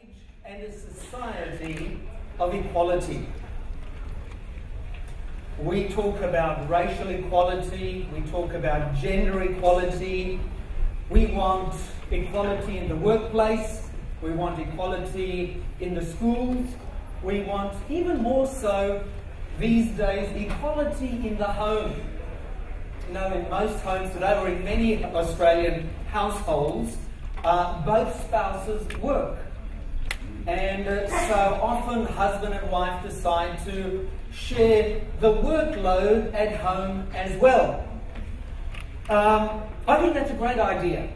age and a society of equality. We talk about racial equality, we talk about gender equality, we want equality in the workplace, we want equality in the schools, we want, even more so these days, equality in the home. You know, in most homes today, or in many Australian households, both spouses work. And so often husband and wife decide to share the workload at home as well. I think that's a great idea.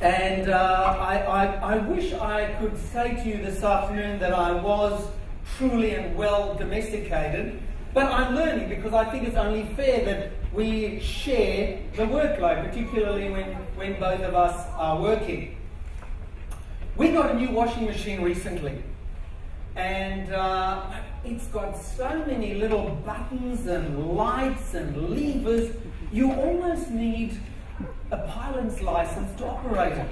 And I wish I could say to you this afternoon that I was truly and well domesticated, but I'm learning, because I think it's only fair that we share the workload, particularly when both of us are working. We got a new washing machine recently, and it's got so many little buttons and lights and levers, you almost need a pilot's license to operate it.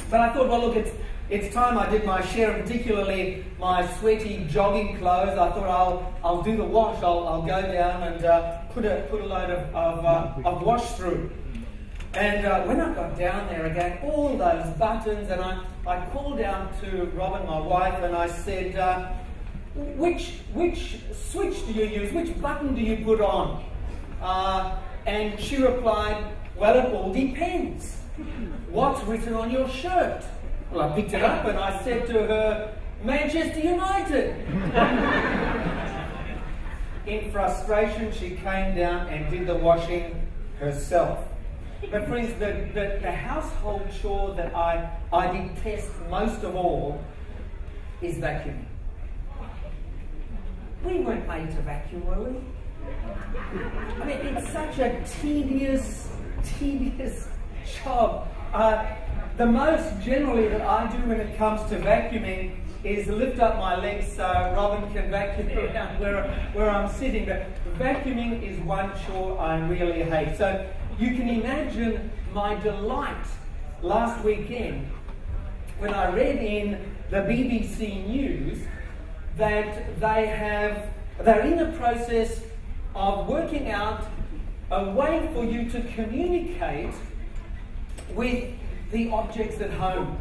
But I thought, well, look, it's time I did my share, particularly my sweaty jogging clothes. I thought I'll do the wash. I'll go down and put a load of wash through. And when I got down there again, all those buttons, and I called down to Robin, my wife, and I said, which switch do you use? Which button do you put on? And she replied, well, it all depends. What's written on your shirt? Well, I picked it up and I said to her, Manchester United. In frustration, she came down and did the washing herself. But friends, the household chore that I detest most of all is vacuuming. We weren't made to vacuum, were we? I mean, it's such a tedious job. The most generally that I do when it comes to vacuuming is lift up my legs so Robin can vacuum around where I'm sitting. But vacuuming is one chore I really hate. So you can imagine my delight last weekend when I read in the BBC News that they're in the process of working out a way for you to communicate with the objects at home.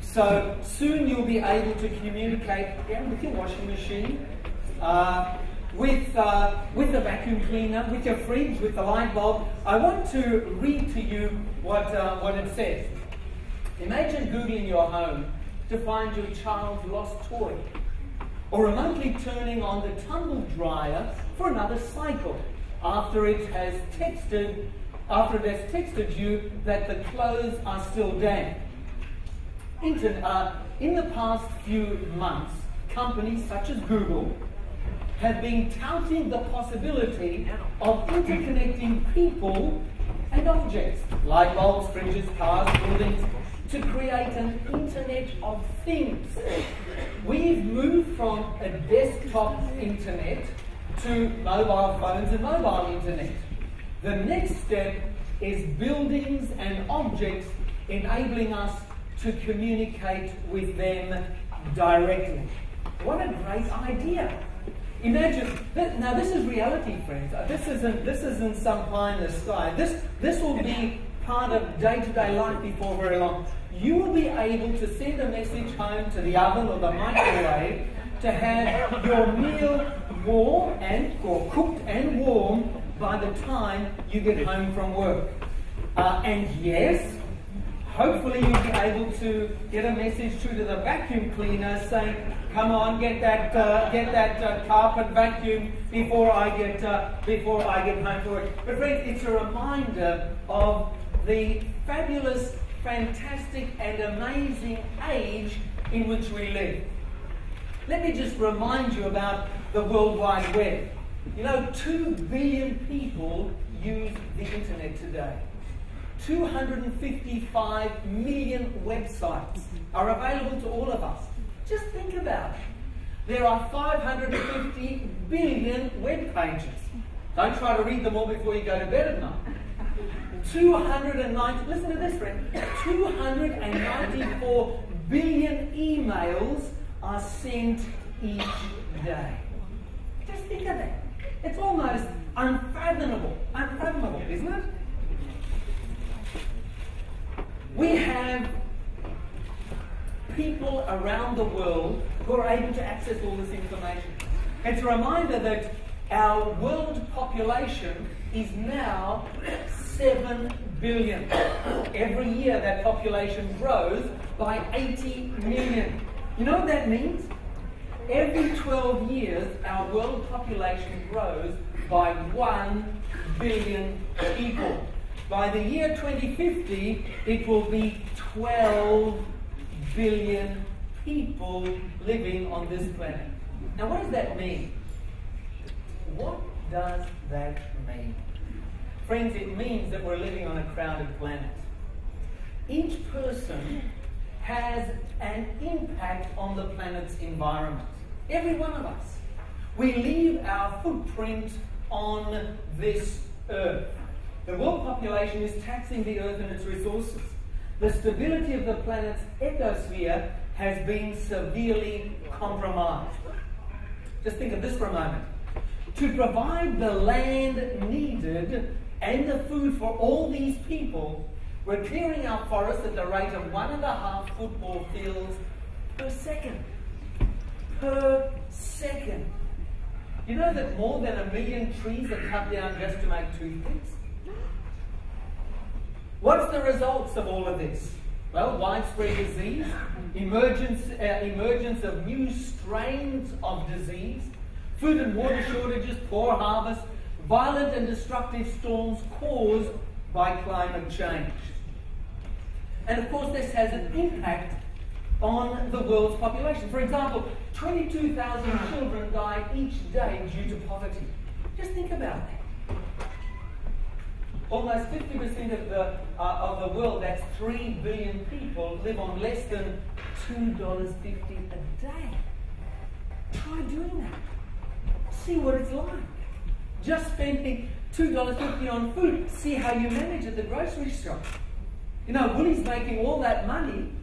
So soon you'll be able to communicate with your washing machine, with the vacuum cleaner, with your fridge, with the light bulb. I want to read to you what it says. Imagine Googling your home to find your child's lost toy, or remotely turning on the tumble dryer for another cycle after it has texted you that the clothes are still damp. In the past few months, companies such as Google have been touting the possibility of interconnecting people and objects, light bulbs, fridges, cars, buildings, to create an Internet of Things. We've moved from a desktop internet to mobile phones and mobile internet. The next step is buildings and objects, enabling us to communicate with them directly. What a great idea. Imagine, now this is reality, friends. This isn't some pie in the sky. This will be part of day-to-day life before very long. You will be able to send a message home to the oven or the microwave to have your meal warm or cooked and warm by the time you get home from work. And yes, hopefully you'll be able to get a message through to the vacuum cleaner saying, come on, get that carpet vacuum before I get home from work. But friends, it's a reminder of the fabulous, fantastic and amazing age in which we live. Let me just remind you about the World Wide Web. You know, 2 billion people use the internet today. 255 million websites are available to all of us. Just think about it. There are 550 billion web pages. Don't try to read them all before you go to bed at night. 290, listen to this, friend, 294 billion emails are sent each day. Just think of that. It's almost unfathomable, isn't it? We have people around the world who are able to access all this information. It's a reminder that our world population is now 7 billion. Every year that population grows by 80 million. You know what that means? Every 12 years our world population grows by 1 billion people. By the year 2050, it will be 12 billion people living on this planet. Now, what does that mean? What does that mean? Friends, it means that we're living on a crowded planet. Each person has an impact on the planet's environment. Every one of us. We leave our footprint on this earth. The world population is taxing the earth and its resources. The stability of the planet's ecosphere has been severely compromised. Just think of this for a moment. To provide the land needed and the food for all these people, we're clearing our forests at the rate of 1.5 football fields per second. Per second. You know that more than 1 million trees are cut down just to make toothpicks? What's the results of all of this? Well, widespread disease, emergence of new strains of disease, food and water shortages, poor harvests, violent and destructive storms caused by climate change. And of course this has an impact on the world's population. For example, 22,000 children die each day due to poverty. Just think about that. Almost 50% of the world, that's 3 billion people, live on less than $2.50 a day. Try doing that. See what it's like. Just spending $2.50 on food. See how you manage at the grocery shop. You know, Woolies making all that money,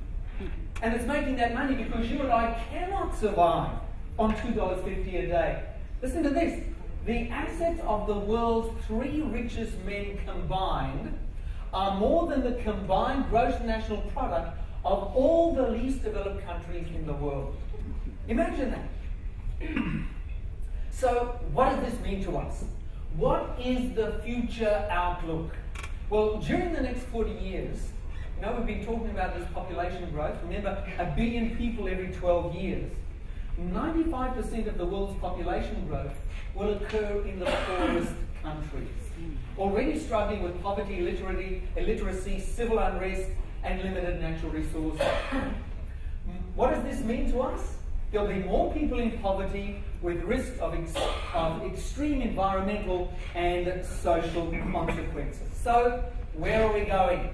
and it's making that money because you and I cannot survive on $2.50 a day. Listen to this. The assets of the world's 3 richest men combined are more than the combined gross national product of all the least developed countries in the world. Imagine that. So, what does this mean to us? What is the future outlook? Well, during the next 40 years, you know, we've been talking about this population growth. Remember, 1 billion people every 12 years. 95% of the world's population growth will occur in the poorest countries, already struggling with poverty, illiteracy, civil unrest, and limited natural resources. What does this mean to us? There'll be more people in poverty with risk of extreme environmental and social consequences. So, where are we going?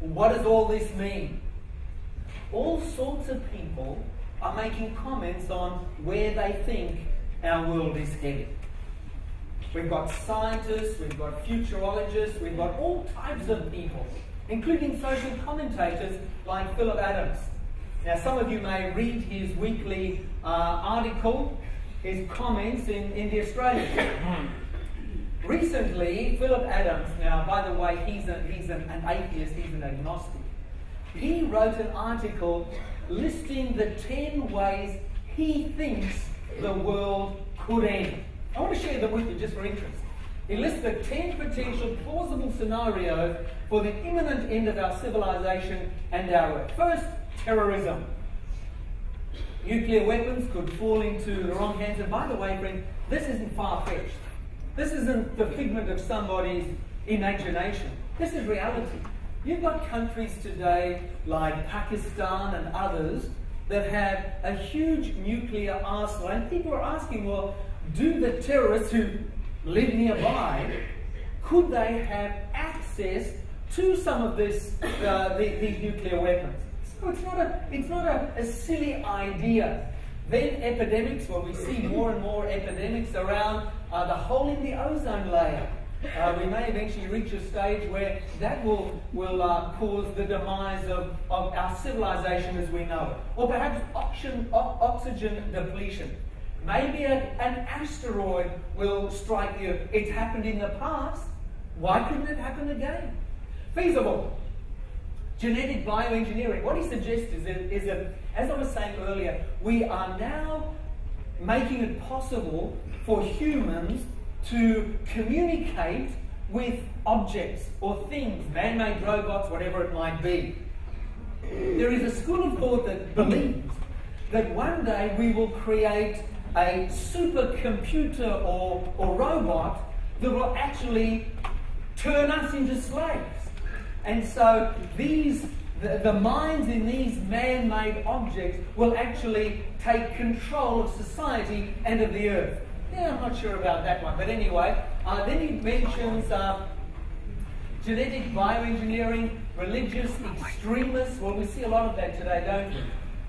What does all this mean? All sorts of people are making comments on where they think our world is headed. We've got scientists, we've got futurologists, we've got all types of people, including social commentators like Philip Adams. Now, some of you may read his weekly article, his comments in The Australian. Recently, Philip Adams, now by the way, he's an atheist, he's an agnostic. He wrote an article listing the 10 ways he thinks the world could end. I want to share them with you just for interest. He lists the 10 potential plausible scenarios for the imminent end of our civilization and our Earth. First, terrorism. Nuclear weapons could fall into the wrong hands. And by the way, friend, this isn't far-fetched. This isn't the figment of somebody's imagination. This is reality. You've got countries today like Pakistan and others that have a huge nuclear arsenal. And people are asking, well, do the terrorists who live nearby, could they have access to some of these nuclear weapons? So it's not a silly idea. Then epidemics, well, we see more and more epidemics around the hole in the ozone layer. We may eventually reach a stage where that will cause the demise of our civilization as we know it. Or perhaps oxygen depletion. Maybe an asteroid will strike the Earth. It's happened in the past. Why couldn't it happen again? Feasible. Genetic bioengineering. What he suggests is that, as I was saying earlier, we are now making it possible for humans to communicate with objects or things, man-made robots, whatever it might be. There is a school of thought that believes that one day we will create a supercomputer or robot that will actually turn us into slaves. And so the minds in these man-made objects will actually take control of society and of the earth. Yeah, I'm not sure about that one. But anyway, then he mentions genetic bioengineering, religious extremists. Well, we see a lot of that today, don't we?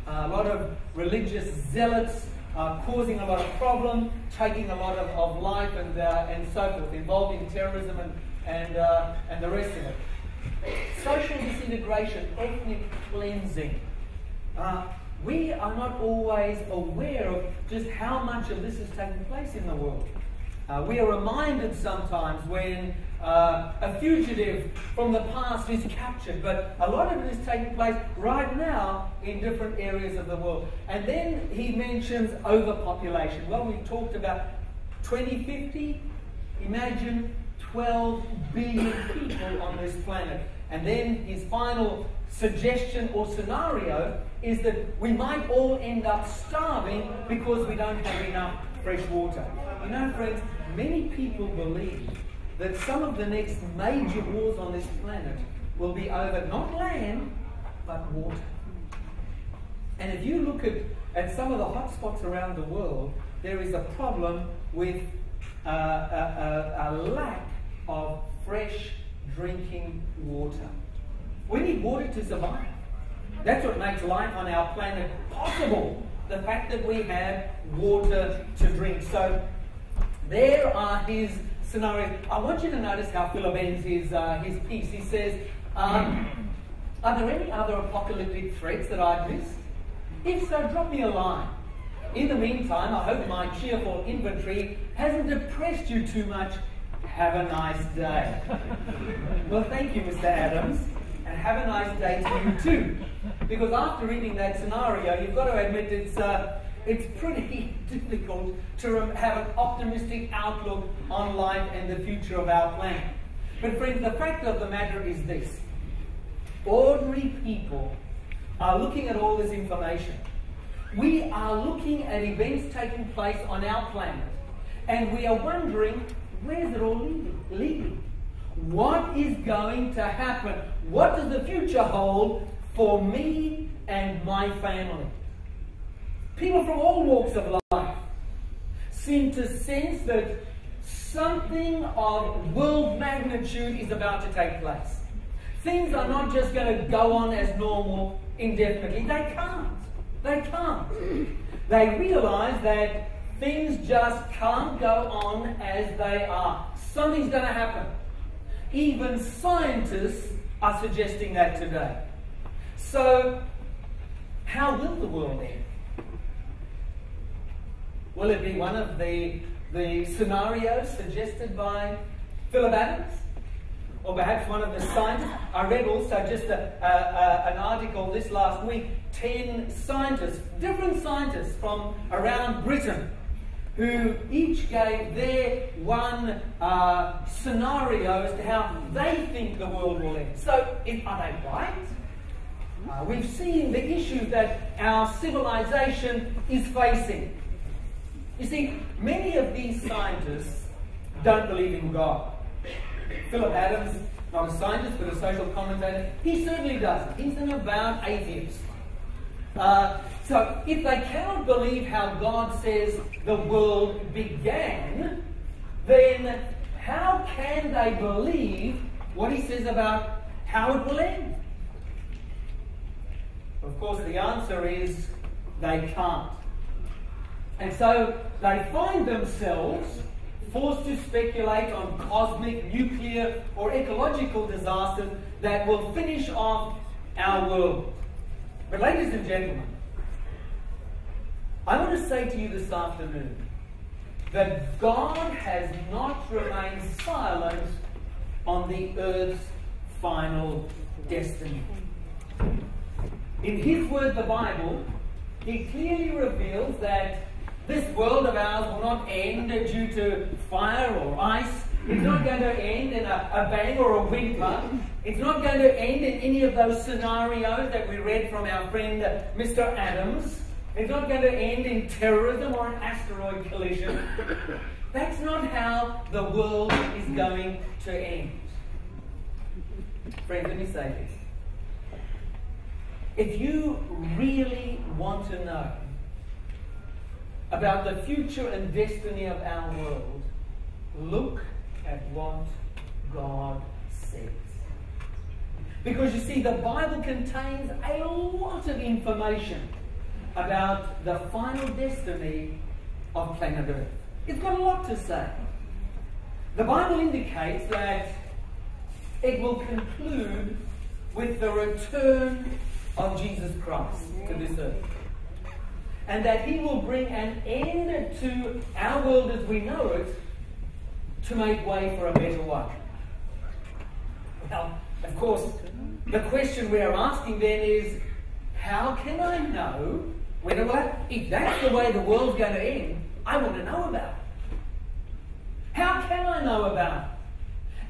A lot of religious zealots causing a lot of problem, taking a lot of life and so forth, involved in terrorism and the rest of it. Social disintegration, ethnic cleansing. We are not always aware of just how much of this is taking place in the world. We are reminded sometimes when a fugitive from the past is captured, but a lot of it is taking place right now in different areas of the world. And then he mentions overpopulation. Well, we've talked about 2050. Imagine 12 billion people on this planet. And then his final suggestion or scenario is that we might all end up starving because we don't have enough fresh water. You know, friends, many people believe that some of the next major wars on this planet will be over not land, but water. And if you look at some of the hotspots around the world, there is a problem with a lack of fresh drinking water. We need water to survive. That's what makes life on our planet possible. The fact that we have water to drink. So there are his scenarios. I want you to notice how Philip ends his piece. He says, are there any other apocalyptic threats that I've missed? If so, drop me a line. In the meantime, I hope my cheerful inventory hasn't depressed you too much. Have a nice day. Well, thank you, Mr. Adams, and have a nice day to you too. Because after reading that scenario, you've got to admit it's pretty difficult to have an optimistic outlook on life and the future of our planet. But friends, the fact of the matter is this. Ordinary people are looking at all this information. We are looking at events taking place on our planet, and we are wondering, where's it all leading? What is going to happen? What does the future hold for me and my family? People from all walks of life seem to sense that something of world magnitude is about to take place. Things are not just going to go on as normal indefinitely. They can't. They can't. They realize that things just can't go on as they are. Something's going to happen. Even scientists are suggesting that today. So, how will the world end? Will it be one of the scenarios suggested by Philip Adams? Or perhaps one of the scientists? I read also just an article this last week, 10 scientists, different scientists from around Britain, who each gave their one scenario as to how they think the world will end. So, are they right? We've seen the issues that our civilization is facing. You see, many of these scientists don't believe in God. Philip Adams, not a scientist but a social commentator, he certainly doesn't. He's an avowed atheist. So if they cannot believe how God says the world began, then how can they believe what he says about how it will end? Of course, the answer is they can't. And so they find themselves forced to speculate on cosmic, nuclear, or ecological disasters that will finish off our world. But ladies and gentlemen, I want to say to you this afternoon that God has not remained silent on the earth's final destiny. In His Word, the Bible, He clearly reveals that this world of ours will not end due to fire or ice. It's not going to end in a bang or a whimper. It's not going to end in any of those scenarios that we read from our friend Mr. Adams. It's not going to end in terrorism or an asteroid collision. That's not how the world is going to end. Friends, let me say this. If you really want to know about the future and destiny of our world, look at what God says. Because you see, the Bible contains a lot of information about the final destiny of planet Earth. It's got a lot to say. The Bible indicates that it will conclude with the return of Jesus Christ to this earth. And that He will bring an end to our world as we know it to make way for a better one. Well, of course, the question we are asking then is, how can I know if that's the way the world's going to end? I want to know about it. How can I know about it?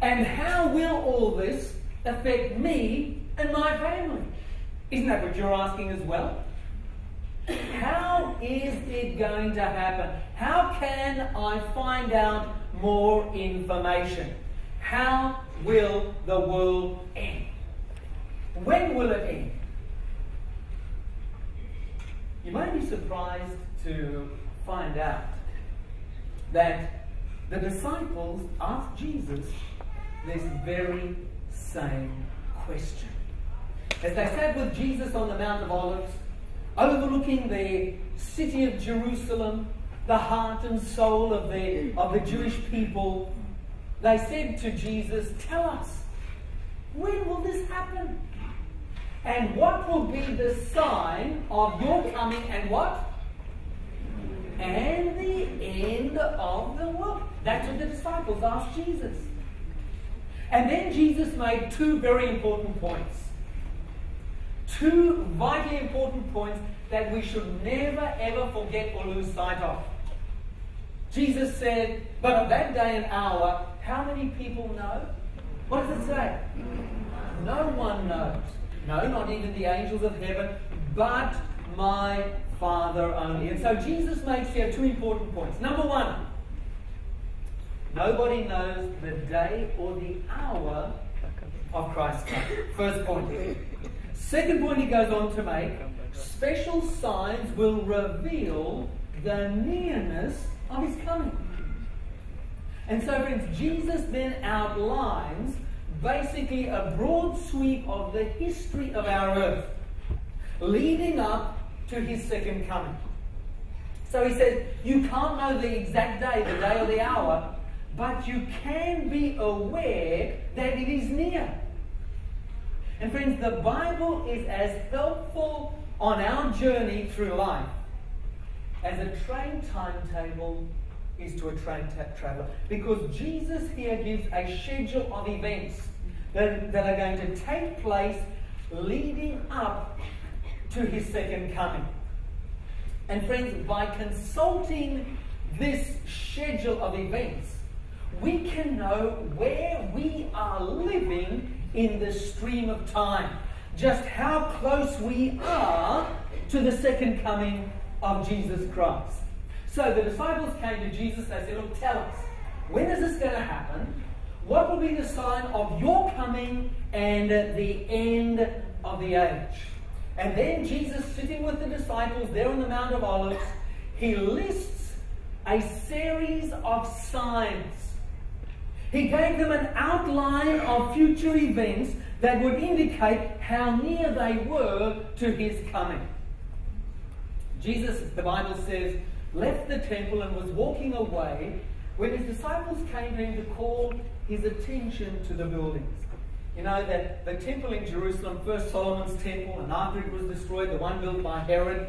And how will all this affect me and my family? Isn't that what you're asking as well? How is it going to happen? How can I find out more information? How will the world end? When will it end? You may be surprised to find out that the disciples asked Jesus this very same question. As they sat with Jesus on the Mount of Olives, overlooking the city of Jerusalem, the heart and soul of the Jewish people, they said to Jesus, "Tell us, when will this happen? And what will be the sign of your coming and what? And the end of the world." That's what the disciples asked Jesus. And then Jesus made two very important points. Two vitally important points that we should never ever forget or lose sight of. Jesus said, "But of that day and hour, how many people know?" What does it say? No one knows. No, not even the angels of heaven, but my Father only. And so Jesus makes here two important points. Number one, nobody knows the day or the hour of Christ's coming. First point. Second point he goes on to make, special signs will reveal the nearness of His coming. And so, friends, Jesus then outlines basically a broad sweep of the history of our earth, leading up to His second coming. So he says, you can't know the exact day, the day or the hour, but you can be aware that it is near. And friends, the Bible is as helpful on our journey through life as a train timetable is to a train traveller. Because Jesus here gives a schedule of events that are going to take place leading up to His second coming. And friends, by consulting this schedule of events, we can know where we are living in the stream of time. Just how close we are to the second coming of Jesus Christ. So the disciples came to Jesus and they said, "Look, tell us, when is this going to happen? What will be the sign of your coming and the end of the age?" And then Jesus, sitting with the disciples there on the Mount of Olives, He lists a series of signs. He gave them an outline of future events that would indicate how near they were to His coming. Jesus, the Bible says, left the temple and was walking away when his disciples came to him to call his attention to the buildings. You know that the temple in Jerusalem, first Solomon's temple, and after it was destroyed, the one built by Herod,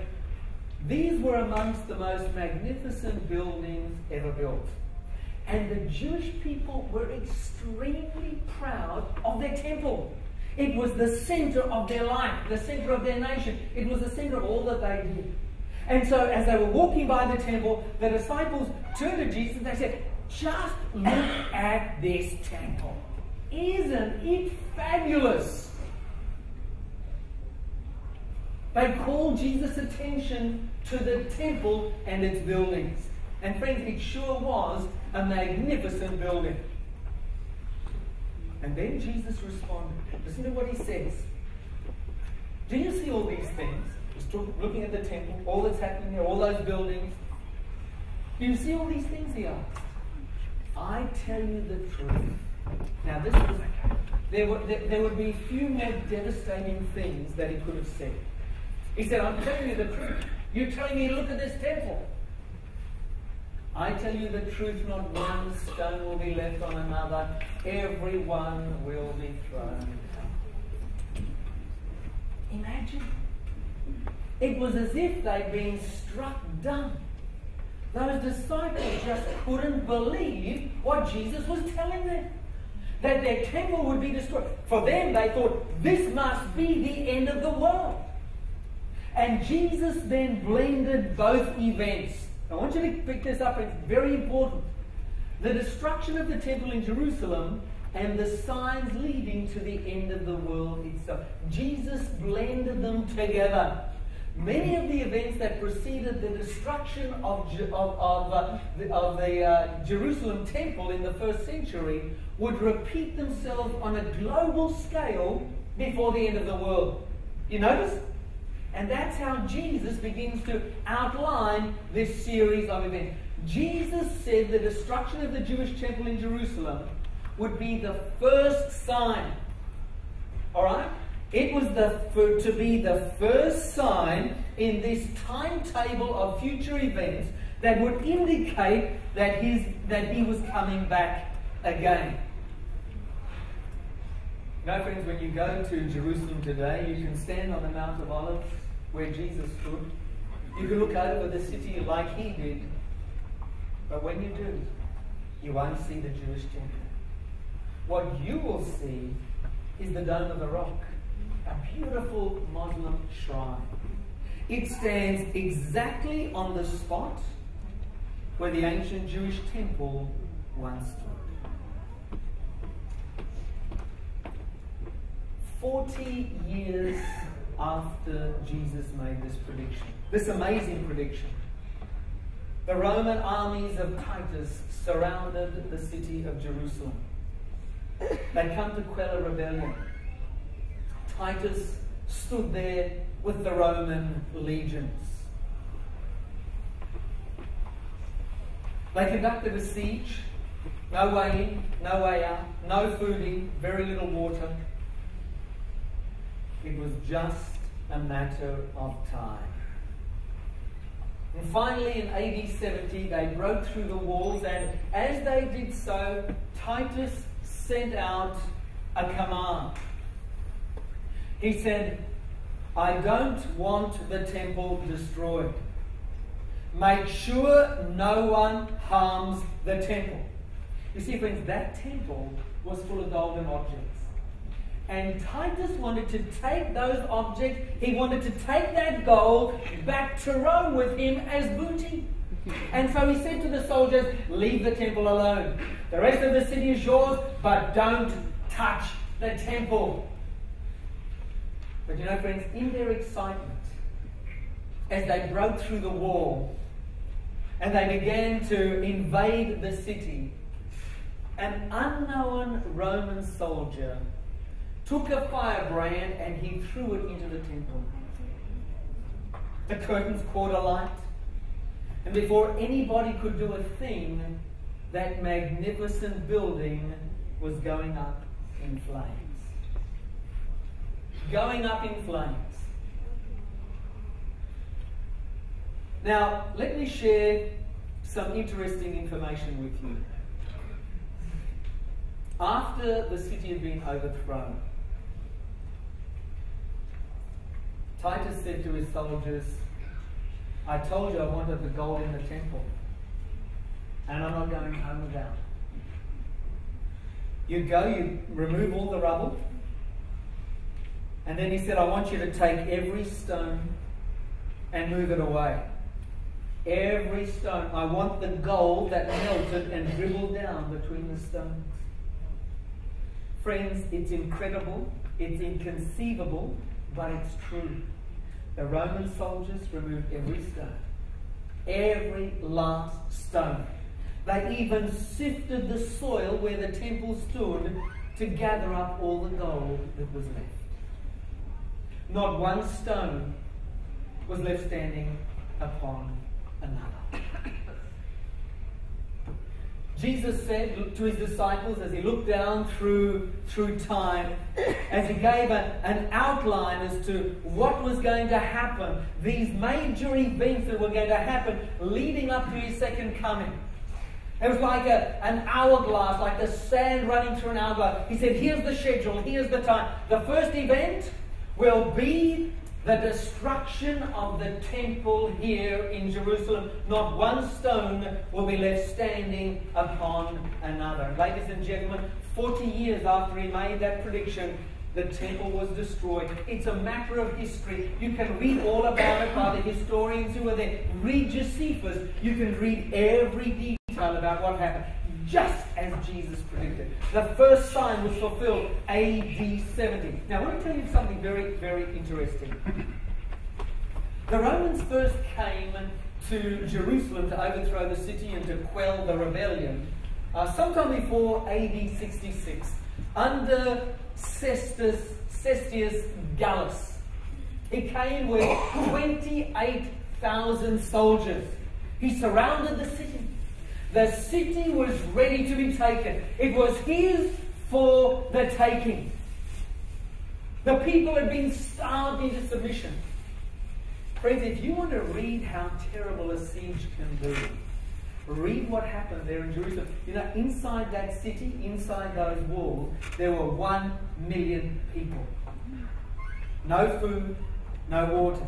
these were amongst the most magnificent buildings ever built. And the Jewish people were extremely proud of their temple. It was the center of their life, the center of their nation. It was the center of all that they did. And so as they were walking by the temple, the disciples turned to Jesus and they said, "Just look at this temple. Isn't it fabulous?" They called Jesus' attention to the temple and its buildings. And friends, it sure was a magnificent building. And then Jesus responded. Listen to what he says. "Do you see all these things?" He's looking at the temple, all that's happening there, all those buildings. "Do you see all these things?" he asked. "I tell you the truth." Now, there would be few more devastating things that he could have said. He said, "I'm telling you the truth. You're telling me to look at this temple. I tell you the truth, not one stone will be left on another. Every one will be thrown down." Imagine. It was as if they'd been struck dumb. Those disciples just couldn't believe what Jesus was telling them. That their temple would be destroyed. For them, they thought, this must be the end of the world. And Jesus then blended both events. I want you to pick this up, it's very important. The destruction of the temple in Jerusalem and the signs leading to the end of the world itself. Jesus blended them together. Many of the events that preceded the destruction of the Jerusalem temple in the first century would repeat themselves on a global scale before the end of the world. You notice? And that's how Jesus begins to outline this series of events. Jesus said the destruction of the Jewish temple in Jerusalem would be the first sign. All right? It was to be the first sign in this timetable of future events that would indicate that he was coming back again. You know, friends, when you go to Jerusalem today, you can stand on the Mount of Olives where Jesus stood. You can look over the city like he did. But when you do, you won't see the Jewish temple. What you will see is the Dome of the Rock, a beautiful Muslim shrine. It stands exactly on the spot where the ancient Jewish temple once stood. 40 years after Jesus made this prediction, this amazing prediction, the Roman armies of Titus surrounded the city of Jerusalem. They'd come to quell a rebellion. Titus stood there with the Roman legions. They conducted a siege. No way in, no way out, no food in, very little water. It was just a matter of time. And finally, in AD 70, they broke through the walls, and as they did so, Titus sent out a command. He said, "I don't want the temple destroyed. Make sure no one harms the temple." You see, friends, that temple was full of golden objects. And Titus wanted to take those objects, he wanted to take that gold back to Rome with him as booty. And so he said to the soldiers, "Leave the temple alone. The rest of the city is yours, but don't touch the temple." But you know, friends, in their excitement, as they broke through the wall and they began to invade the city, an unknown Roman soldier took a firebrand and he threw it into the temple. The curtains caught alight, and before anybody could do a thing, that magnificent building was going up in flames. Going up in flames. Now, let me share some interesting information with you. After the city had been overthrown, Titus said to his soldiers, I told you I wanted the gold in the temple, and I'm not going home without. You go, you remove all the rubble, and then he said, I want you to take every stone and move it away. Every stone. I want the gold that melted and dribbled down between the stones. Friends, it's incredible, it's inconceivable, but it's true. The Roman soldiers removed every stone. Every last stone. They even sifted the soil where the temple stood to gather up all the gold that was left. Not one stone was left standing upon another. Jesus said to his disciples as he looked down through time, as he gave an outline as to what was going to happen, these major events that were going to happen leading up to his second coming. It was like an hourglass, like the sand running through an hourglass. He said, here's the schedule, here's the time. The first event will be the destruction of the temple here in Jerusalem. Not one stone will be left standing upon another. Ladies and gentlemen, 40 years after he made that prediction, the temple was destroyed. It's a matter of history. You can read all about it by the historians who were there. Read Josephus. You can read every detail about what happened, just as Jesus predicted. The first sign was fulfilled AD 70. Now, I want to tell you something very, very interesting. The Romans first came to Jerusalem to overthrow the city and to quell the rebellion sometime before AD 66, under Cestius Gallus. He came with 28,000 soldiers. He surrounded the city. The city was ready to be taken. It was his for the taking. The people had been starved into submission. Friends, if you want to read how terrible a siege can be, read what happened there in Jerusalem. You know, inside that city, inside those walls, there were 1 million people. No food, no water.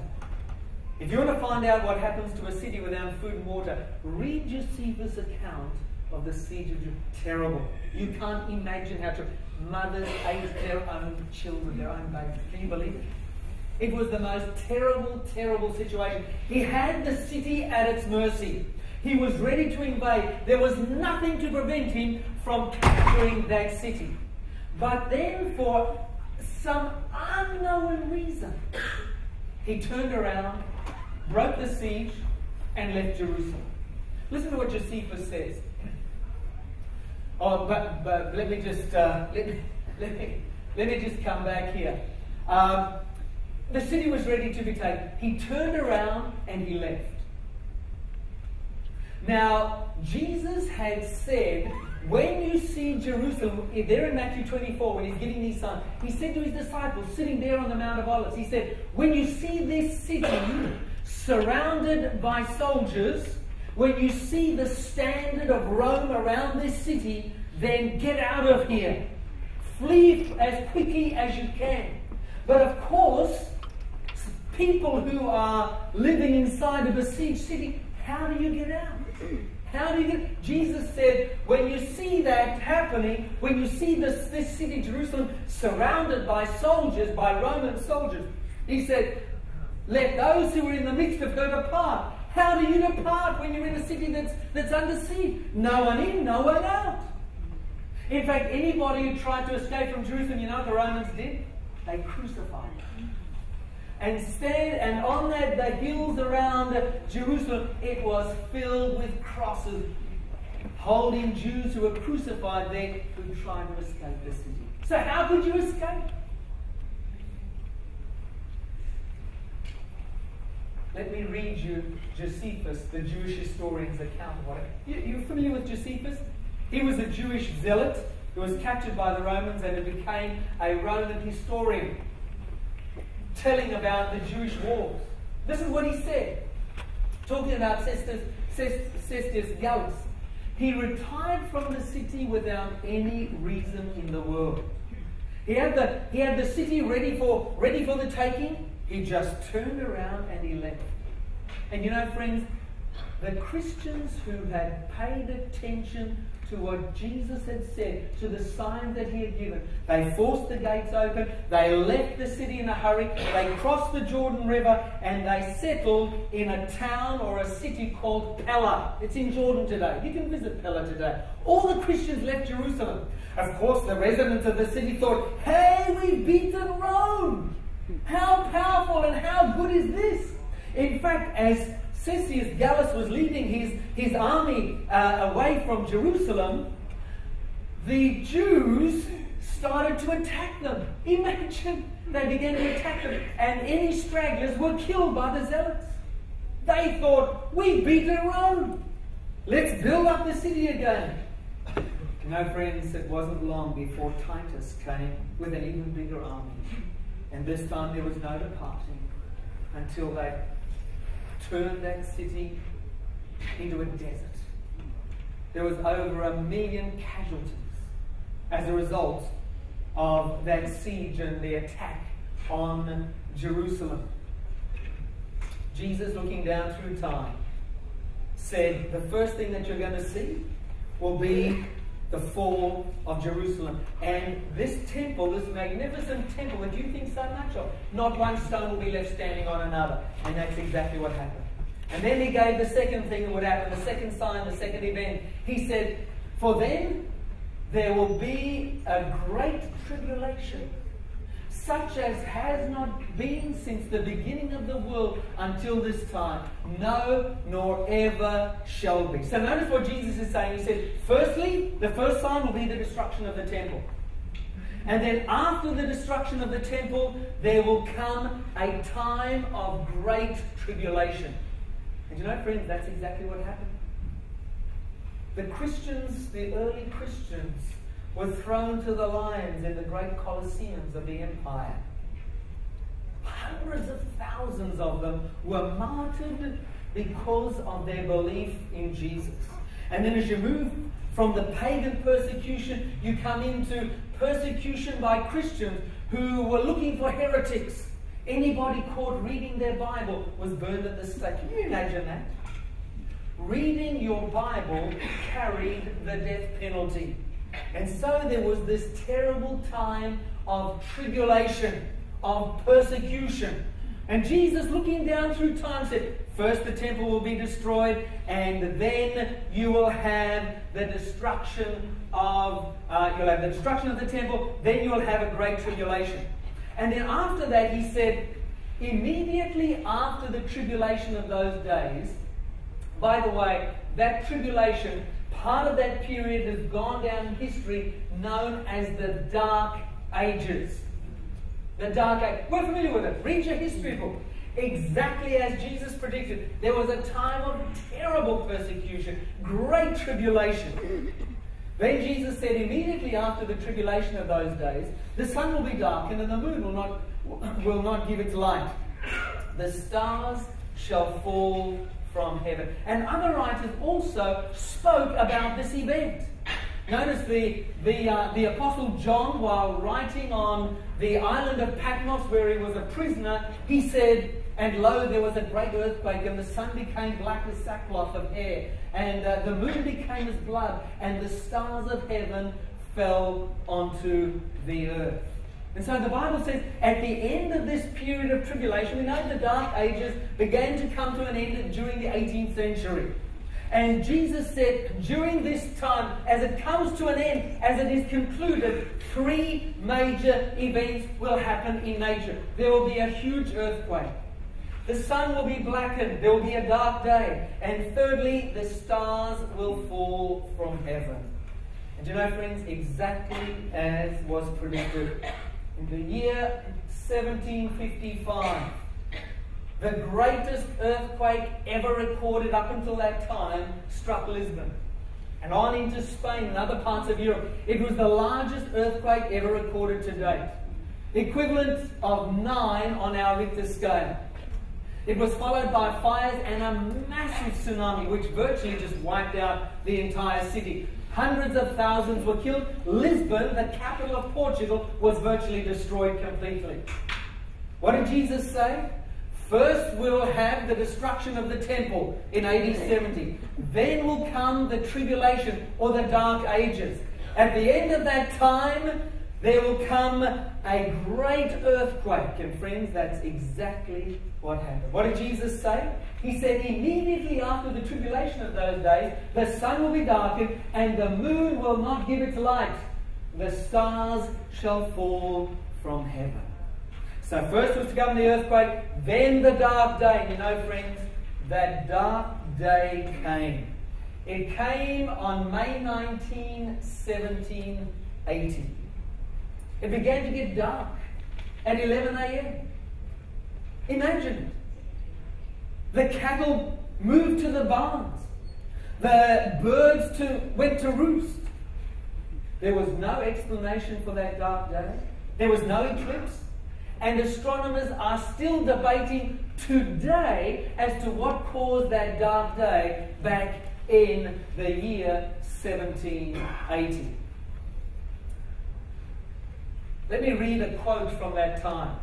If you want to find out what happens to a city without food and water, read Josephus' account of the siege of Jerusalem. Terrible. You can't imagine how terrible. Mothers ate their own children, their own babies. Can you believe it? It was the most terrible, terrible situation. He had the city at its mercy. He was ready to invade. There was nothing to prevent him from capturing that city. But then, for some unknown reason, he turned around, broke the siege, and left Jerusalem. Listen to what Josephus says. Oh, but let me just come back here. The city was ready to be taken. He turned around and he left. Now, Jesus had said, when you see Jerusalem, there in Matthew 24, when he's giving these signs, he said to his disciples, sitting there on the Mount of Olives, he said, when you see this city surrounded by soldiers, when you see the standard of Rome around this city, then get out of here. Flee as quickly as you can. But of course, people who are living inside a besieged city, how do you get out? How do you get? Jesus said, when you see that happening, when you see this city, Jerusalem, surrounded by soldiers, by Roman soldiers, he said, let those who are in the midst of her depart. How do you depart when you're in a city that's under siege? No one in, no one out. In fact, anybody who tried to escape from Jerusalem, you know what the Romans did? They crucified them. And on the hills around Jerusalem, it was filled with crosses, holding Jews who were crucified there who tried to escape the city. So how could you escape? Let me read you Josephus, the Jewish historian's account of it. You're familiar with Josephus? He was a Jewish zealot who was captured by the Romans and became a Roman historian, telling about the Jewish wars. This is what he said, talking about Gallus, he retired from the city without any reason in the world. He had the city ready for the taking. He just turned around and he left. And you know, friends, the Christians who had paid attention to what Jesus had said, to the signs that he had given, they forced the gates open, they left the city in a hurry, they crossed the Jordan River, and they settled in a town or a city called Pella. It's in Jordan today. You can visit Pella today. All the Christians left Jerusalem. Of course, the residents of the city thought, hey, we've beaten Rome. How powerful and how good is this? In fact, as Gallus was leading his army away from Jerusalem, the Jews started to attack them. Imagine, they began to attack them, and any stragglers were killed by the zealots. They thought, we've beaten Rome. Let's build up the city again. You know, friends, it wasn't long before Titus came with an even bigger army. And this time there was no departing until they turned that city into a desert. There was over 1 million casualties as a result of that siege and the attack on Jerusalem. Jesus, looking down through time, said the first thing that you're going to see will be the fall of Jerusalem. And this temple, this magnificent temple that you think so much of, not one stone will be left standing on another. And that's exactly what happened. And then he gave the second thing that would happen, the second sign, the second event. He said, for then there will be a great tribulation, such as has not been since the beginning of the world until this time, no, nor ever shall be. So notice what Jesus is saying. He said, firstly, the first sign will be the destruction of the temple. And then after the destruction of the temple, there will come a time of great tribulation. And you know, friends, that's exactly what happened. The Christians, the early Christians, were thrown to the lions in the great Colosseums of the empire. Hundreds of thousands of them were martyred because of their belief in Jesus. And then as you move from the pagan persecution, you come into persecution by Christians who were looking for heretics. Anybody caught reading their Bible was burned at the stake. Can you imagine that? Reading your Bible carried the death penalty. And so there was this terrible time of tribulation, of persecution. And Jesus, looking down through time, said, first the temple will be destroyed, and then you will have the destruction of the temple, then you'll have a great tribulation. And then after that, he said, immediately after the tribulation of those days, by the way, that tribulation, part of that period has gone down in history known as the Dark Ages. The Dark Age. We're familiar with it. Read your history book. Exactly as Jesus predicted. There was a time of terrible persecution, great tribulation. Then Jesus said, immediately after the tribulation of those days, the sun will be darkened and the moon will not give its light. The stars shall fall from heaven. And other writers also spoke about this event. Notice the Apostle John, while writing on the island of Patmos where he was a prisoner, he said, and lo, there was a great earthquake, and the sun became black as sackcloth of hair, and the moon became as blood, and the stars of heaven fell onto the earth. And so the Bible says, at the end of this period of tribulation, we know the Dark Ages began to come to an end during the 18th century. And Jesus said, during this time, as it comes to an end, as it is concluded, 3 major events will happen in nature. There will be a huge earthquake. The sun will be blackened. There will be a dark day. And thirdly, the stars will fall from heaven. And you know, friends, exactly as was predicted. In the year 1755, the greatest earthquake ever recorded up until that time struck Lisbon and on into Spain and other parts of Europe. It was the largest earthquake ever recorded to date, the equivalent of 9 on our Richter scale. It was followed by fires and a massive tsunami, which virtually just wiped out the entire city. Hundreds of thousands were killed. Lisbon, the capital of Portugal, was virtually destroyed completely. What did Jesus say? First we'll have the destruction of the temple in AD 70. Then will come the tribulation or the dark ages. At the end of that time, there will come a great earthquake. And friends, that's exactly what happened. What did Jesus say? He said immediately after the tribulation of those days, the sun will be darkened and the moon will not give its light. The stars shall fall from heaven. So first was to come the earthquake, then the dark day. You know, friends, that dark day came. It came on May 19, 1780. It began to get dark at 11 a.m. Imagine it. The cattle moved to the barns. The birds went to roost. There was no explanation for that dark day. There was no eclipse. And astronomers are still debating today as to what caused that dark day back in the year 1780. Let me read a quote from that time.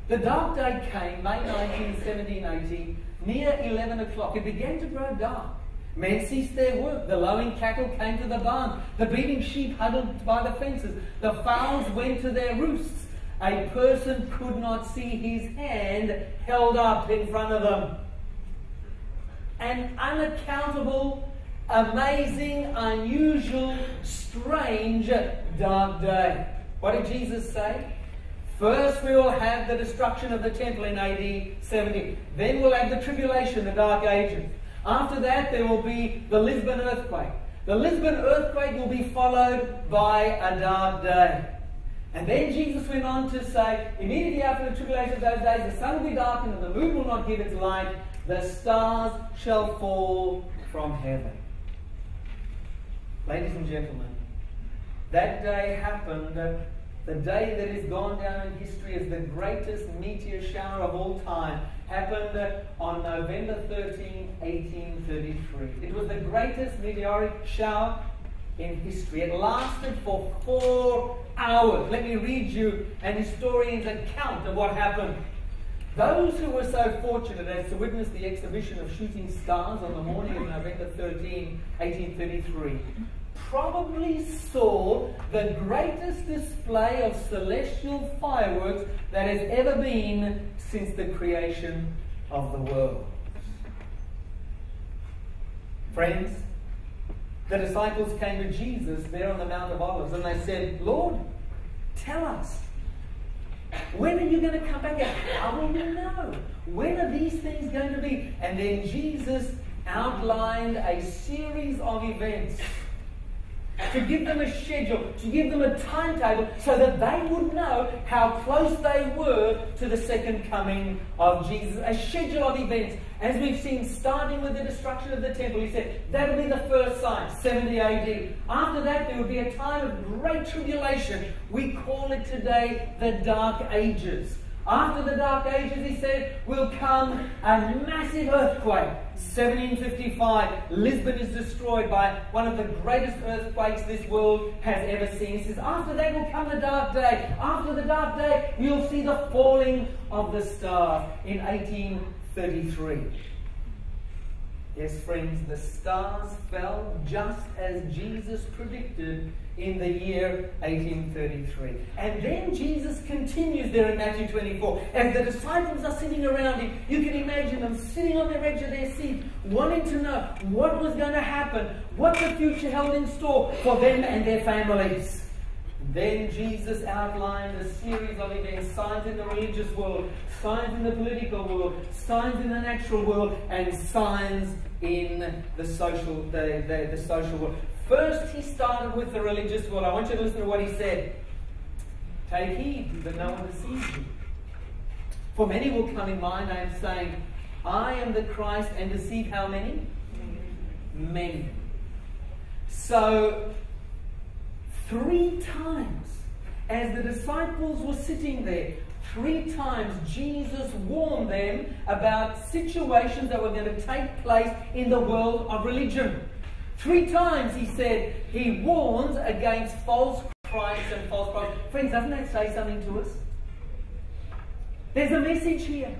The dark day came, May 19, 1780, near 11 o'clock. It began to grow dark. Men ceased their work. The lowing cattle came to the barn. The bleating sheep huddled by the fences. The fowls went to their roosts. A person could not see his hand held up in front of them. An unaccountable, amazing, unusual, strange, dark day. What did Jesus say? First we will have the destruction of the temple in AD 70. Then we'll have the tribulation, the dark ages. After that there will be the Lisbon earthquake. The Lisbon earthquake will be followed by a dark day. And then Jesus went on to say, immediately after the tribulation of those days, the sun will be darkened and the moon will not give its light. The stars shall fall from heaven. Ladies and gentlemen, that day happened, the day that is gone down in history as the greatest meteor shower of all time, happened on November 13, 1833. It was the greatest meteoric shower in history. It lasted for 4 hours. Let me read you an historian's account of what happened. Those who were so fortunate as to witness the exhibition of shooting stars on the morning of November 13, 1833, probably saw the greatest display of celestial fireworks that has ever been since the creation of the world. Friends, the disciples came to Jesus there on the Mount of Olives and they said, Lord, tell us, when are you going to come back and how will we know? When are these things going to be? And then Jesus outlined a series of events to give them a schedule, to give them a timetable so that they would know how close they were to the second coming of Jesus. A schedule of events. As we've seen, starting with the destruction of the temple, he said, that'll be the first sign, 70 AD. After that, there will be a time of great tribulation. We call it today the Dark Ages. After the Dark Ages, he said, will come a massive earthquake. 1755, Lisbon is destroyed by one of the greatest earthquakes this world has ever seen. He says, after that will come the dark day. After the dark day, you'll see the falling of the stars in 1833. Yes, friends, the stars fell just as Jesus predicted in the year 1833. And then Jesus continues there in Matthew 24. As the disciples are sitting around him, you can imagine them sitting on the edge of their seat, wanting to know what was going to happen, what the future held in store for them and their families. Then Jesus outlined a series of events, signs in the religious world, signs in the political world, signs in the natural world, and signs in the social world. First, he started with the religious world. I want you to listen to what he said. Take heed that no one deceives you. For many will come in my name saying, I am the Christ, and deceive how many? Many. So, 3 times, as the disciples were sitting there, 3 times Jesus warned them about situations that were going to take place in the world of religion. 3 times he said he warns against false Christs and false prophets. Friends, doesn't that say something to us? There's a message here.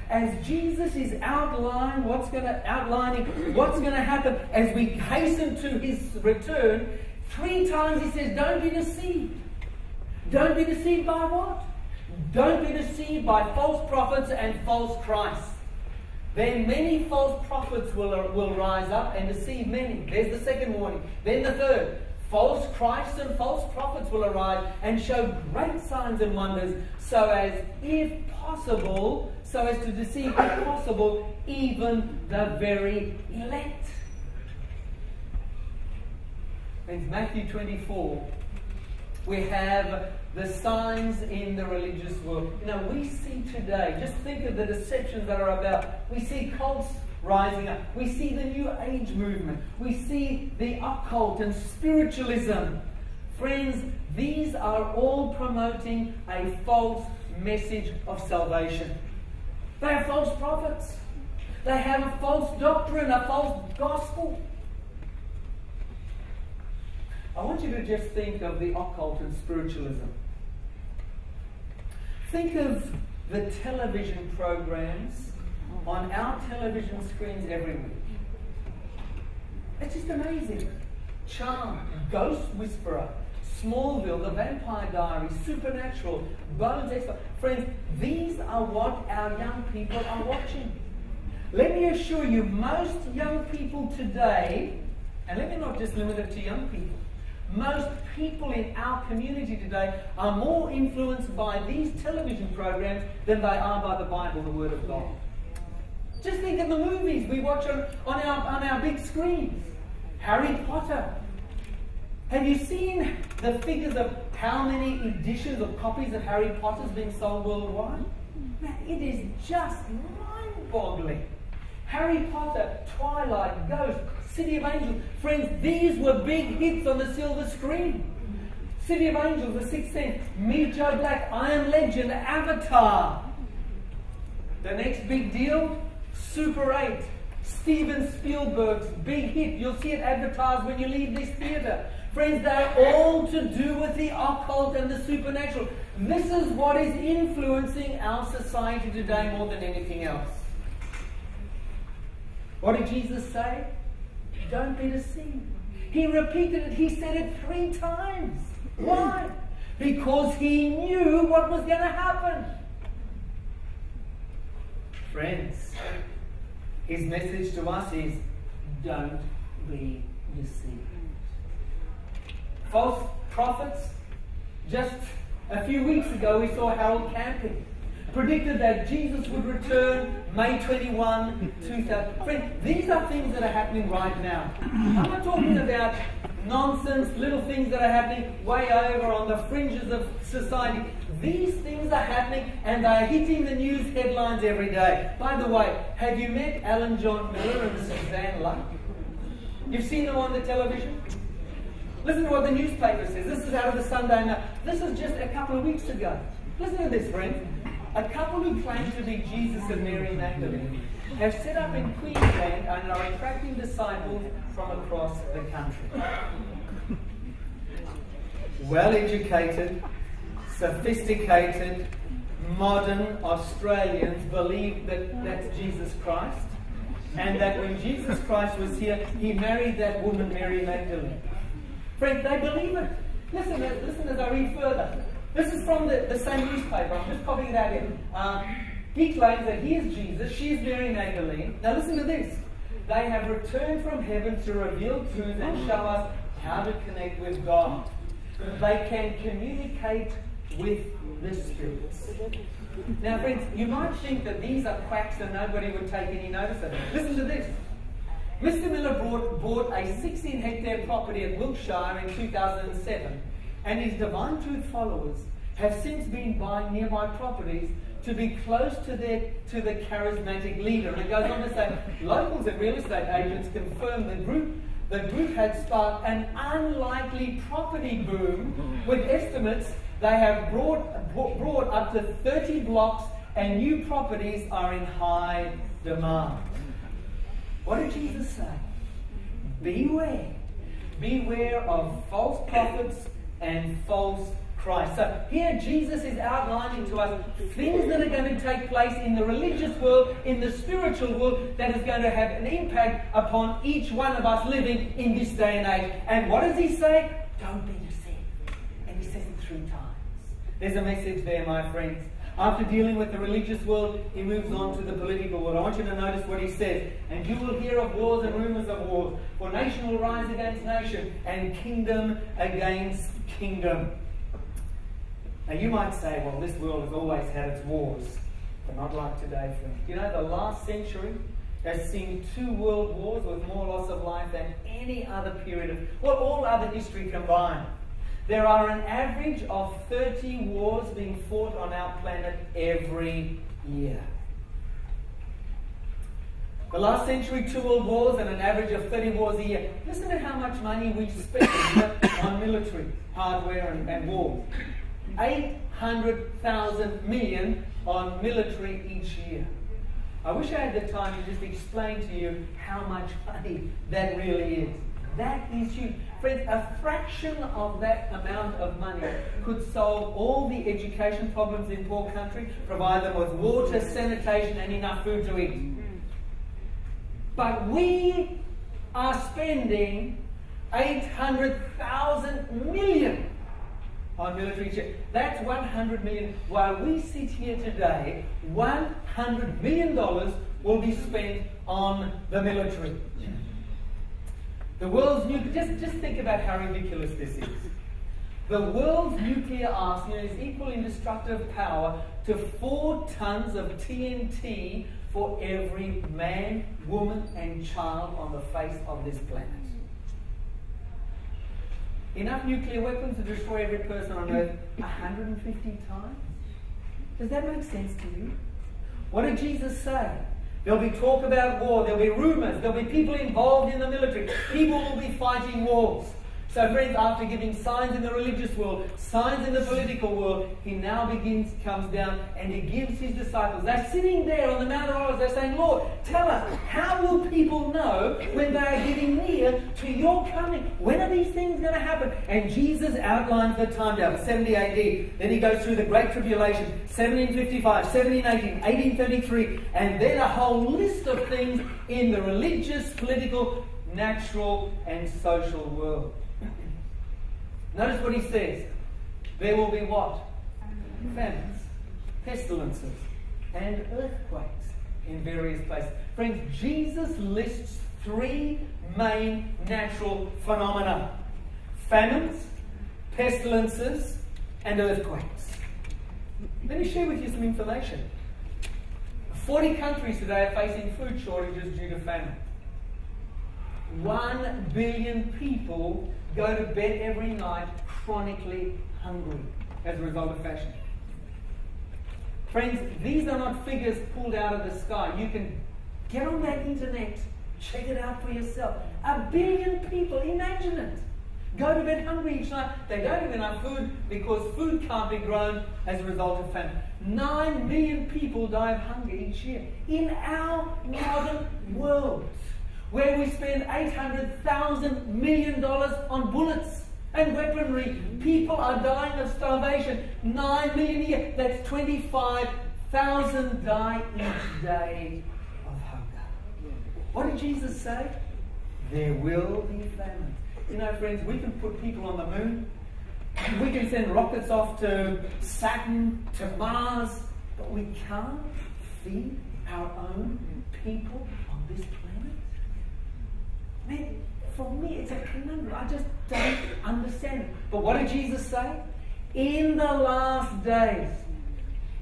As Jesus is outlining what's going to happen as we hasten to his return, 3 times he says, don't be deceived. Don't be deceived by what? Don't be deceived by false prophets and false Christs. Then many false prophets will rise up and deceive many. There's the second warning. Then the third. False Christs and false prophets will arise and show great signs and wonders, so as to deceive, if possible, even the very elect. In Matthew 24, we have the signs in the religious world. You know, we see today, just think of the deceptions that are about. We see cults rising up. We see the New Age movement. We see the occult and spiritualism. Friends, these are all promoting a false message of salvation. They are false prophets. They have a false doctrine, a false gospel. I want you to just think of the occult and spiritualism. Think of the television programs on our television screens every week. It's just amazing. Charm, Ghost Whisperer, Smallville, The Vampire Diaries, Supernatural, Bones Expert. Friends, these are what our young people are watching. Let me assure you, most young people today, and let me not just limit it to young people, most people in our community today are more influenced by these television programs than they are by the Bible, the Word of God. Just think of the movies we watch on our big screens. Harry Potter. Have you seen the figures of how many editions or copies of Harry Potter is being sold worldwide? Man, it is just mind-boggling. Harry Potter, Twilight, Ghost, City of Angels. Friends, these were big hits on the silver screen. City of Angels, The Sixth Sense, Meet Joe Black, I Am Legend, Avatar. The next big deal, Super 8, Steven Spielberg's big hit. You'll see it advertised when you leave this theatre. Friends, they're all to do with the occult and the supernatural. This is what is influencing our society today more than anything else. What did Jesus say? Don't be deceived. He repeated it. He said it 3 times. Why? Because he knew what was going to happen. Friends, his message to us is, don't be deceived. False prophets. Just a few weeks ago we saw Harold Camping predicted that Jesus would return May 21, 2000. Friends, these are things that are happening right now. I'm not talking about nonsense, little things that are happening way over on the fringes of society. These things are happening and they are hitting the news headlines every day. By the way, have you met Alan John Miller and Suzanne Luck? You've seen them on the television? Listen to what the newspaper says. This is out of the Sunday Now. This is just a couple of weeks ago. Listen to this, friends. A couple who claim to be Jesus and Mary Magdalene have set up in Queensland and are attracting disciples from across the country. Well-educated, sophisticated, modern Australians believe that that's Jesus Christ, and that when Jesus Christ was here, he married that woman Mary Magdalene. Friends, they believe it. Listen as I read further. This is from the same newspaper. I'm just copying that in. He claims that he is Jesus, she is Mary Magdalene. Now listen to this. They have returned from heaven to reveal truth and show us how to connect with God. They can communicate with the spirits. Now friends, you might think that these are quacks and nobody would take any notice of them. Listen to this. Mr. Miller bought a 16-hectare property at Wiltshire in 2007, and his Divine Truth followers have since been buying nearby properties to be close to the charismatic leader. And it goes on to say, locals and real estate agents confirm the group had sparked an unlikely property boom, with estimates They have brought up to 30 blocks, and new properties are in high demand. What did Jesus say? Beware. Beware of false prophets and false Christ. So here Jesus is outlining to us things that are going to take place in the religious world, in the spiritual world, that is going to have an impact upon each one of us living in this day and age. And what does he say? Don't be deceived. And he says it 3 times. There's a message there, my friends. After dealing with the religious world, he moves on to the political world. I want you to notice what he says. And you will hear of wars and rumors of wars. For nation will rise against nation, and kingdom against kingdom. Now you might say, well, this world has always had its wars. But not like today, friends. You know, the last century has seen 2 world wars with more loss of life than any other period of, well, all other history combined. There are an average of 30 wars being fought on our planet every year. The last century, 2 world wars and an average of 30 wars a year. Listen to how much money we spend on military hardware and wars. 800,000 million on military each year. I wish I had the time to just explain to you how much money that really is. That is huge. Friends, a fraction of that amount of money could solve all the education problems in poor countries, provide them with water, sanitation, and enough food to eat. But we are spending 800,000 million on military check. That's 100 million. While we sit here today, $100 million will be spent on the military. The world's nuclear, just think about how ridiculous this is. The world's nuclear arsenal is equal in destructive power to 4 tons of TNT for every man, woman, and child on the face of this planet. Enough nuclear weapons to destroy every person on Earth 150 times? Does that make sense to you? What did Jesus say? There'll be talk about war, there'll be rumors, there'll be people involved in the military. People will be fighting wars. So friends, after giving signs in the religious world, signs in the political world, he now comes down and he gives his disciples. They're sitting there on the Mount of Olives, they're saying, Lord, tell us, how will people know when they are getting near to your coming? When are these things going to happen? And Jesus outlines the timetable, 70 AD. Then he goes through the Great Tribulation, 1755, 1718, 1833, and then a whole list of things in the religious, political, natural, and social world. Notice what he says. There will be what? Famines, pestilences, and earthquakes in various places. Friends, Jesus lists 3 main natural phenomena. Famines, pestilences, and earthquakes. Let me share with you some information. 40 countries today are facing food shortages due to famine. 1 billion people go to bed every night chronically hungry as a result of famine. Friends, these are not figures pulled out of the sky. You can get on that internet, check it out for yourself. 1 billion people, imagine it. Go to bed hungry each night. They don't have enough food because food can't be grown as a result of famine. 9 million people die of hunger each year in our modern world, where we spend $800,000 million on bullets and weaponry. People are dying of starvation. 9 million a year. That's 25,000 die each day of hunger. What did Jesus say? There will be famine. You know, friends, we can put people on the moon. We can send rockets off to Saturn, to Mars, but we can't feed our own people on this planet. Man, for me, it's a conundrum. I just don't understand it. But what did Jesus say? In the last days,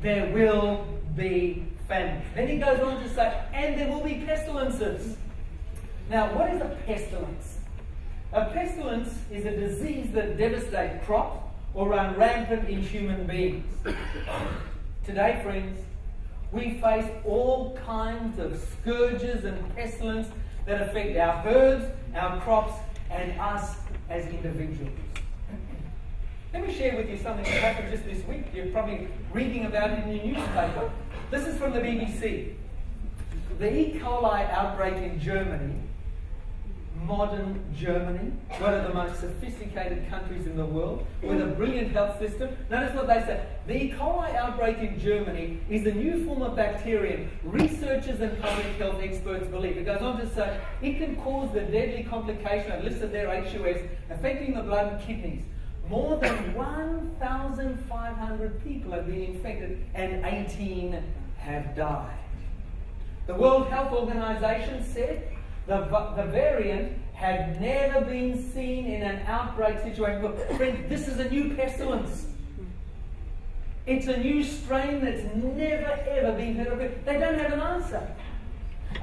there will be famine. Then he goes on to say, and there will be pestilences. Now, what is a pestilence? A pestilence is a disease that devastates crops or run rampant in human beings. Today, friends, we face all kinds of scourges and pestilence that affect our herds, our crops, and us as individuals. Let me share with you something that happened just this week. You're probably reading about it in your newspaper. This is from the BBC. The E. coli outbreak in Germany, modern Germany, one of the most sophisticated countries in the world, with a brilliant health system. Notice what they say. The E. coli outbreak in Germany is a new form of bacterium. Researchers and public health experts believe. It goes on to say it can cause the deadly complication, I've listed there HUS, affecting the blood and kidneys. More than 1,500 people have been infected and 18 have died. The World Health Organization said the variant had never been seen in an outbreak situation. Look, friends, this is a new pestilence. It's a new strain that's never ever been heard of. They don't have an answer.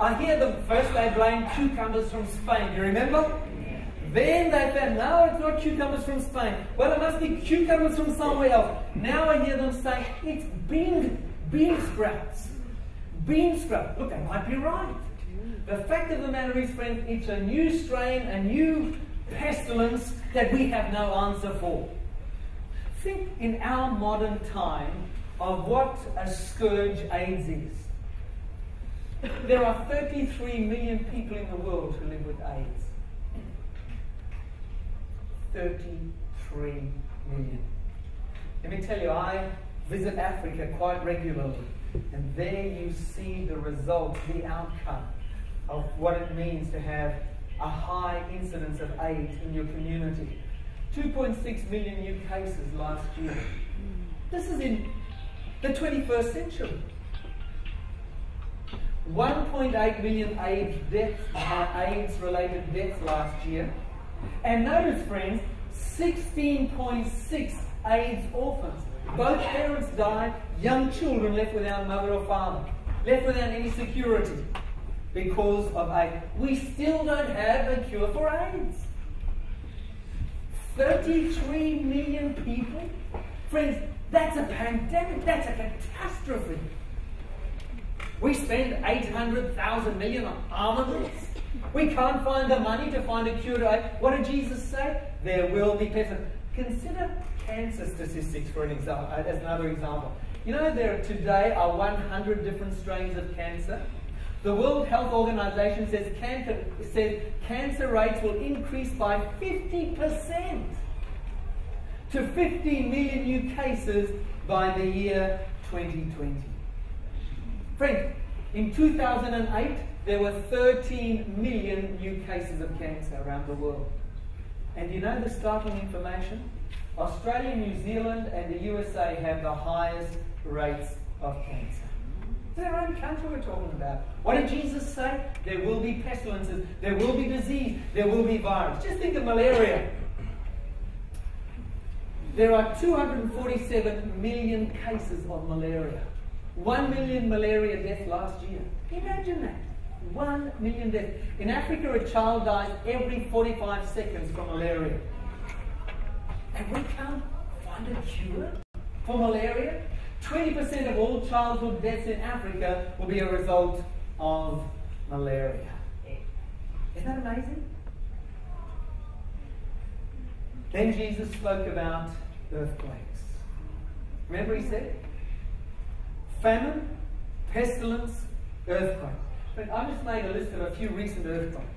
I hear them first they blame cucumbers from Spain. Do you remember? Then they found, no, it's not cucumbers from Spain. Well, it must be cucumbers from somewhere else. Now I hear them say it's bean sprouts. Bean sprouts. Look, they might be right. The fact of the matter is, friends, it's a new strain, a new pestilence that we have no answer for. Think in our modern time of what a scourge AIDS is. There are 33 million people in the world who live with AIDS. 33 million. Let me tell you, I visit Africa quite regularly, and there you see the result, the outcome of what it means to have a high incidence of AIDS in your community. 2.6 million new cases last year. This is in the 21st century. 1.8 million AIDS-related deaths last year. And notice, friends, 16.6 AIDS orphans. Both parents died, young children left without a mother or father, left without any security because of AIDS. We still don't have a cure for AIDS. 33 million people? Friends, that's a pandemic, that's a catastrophe. We spend 800,000 million on armaments. We can't find the money to find a cure to AIDS. What did Jesus say? There will be pestilence. Consider cancer statistics for an example, as another example. You know there today are 100 different strains of cancer. The World Health Organization says cancer rates will increase by 50% to 50 million new cases by the year 2020. Friends, in 2008, there were 13 million new cases of cancer around the world. And you know the startling information? Australia, New Zealand, and the USA have the highest rates of cancer. It's our own country we're talking about. What did Jesus say? There will be pestilences, there will be disease, there will be virus. Just think of malaria. There are 247 million cases of malaria. 1 million malaria deaths last year. Imagine that. 1 million deaths. In Africa, a child dies every 45 seconds from malaria. And we can't find a cure for malaria? 20% of all childhood deaths in Africa will be a result of malaria. Isn't that amazing? Then Jesus spoke about earthquakes. Remember he said? Famine, pestilence, earthquake. But I just made a list of a few recent earthquakes.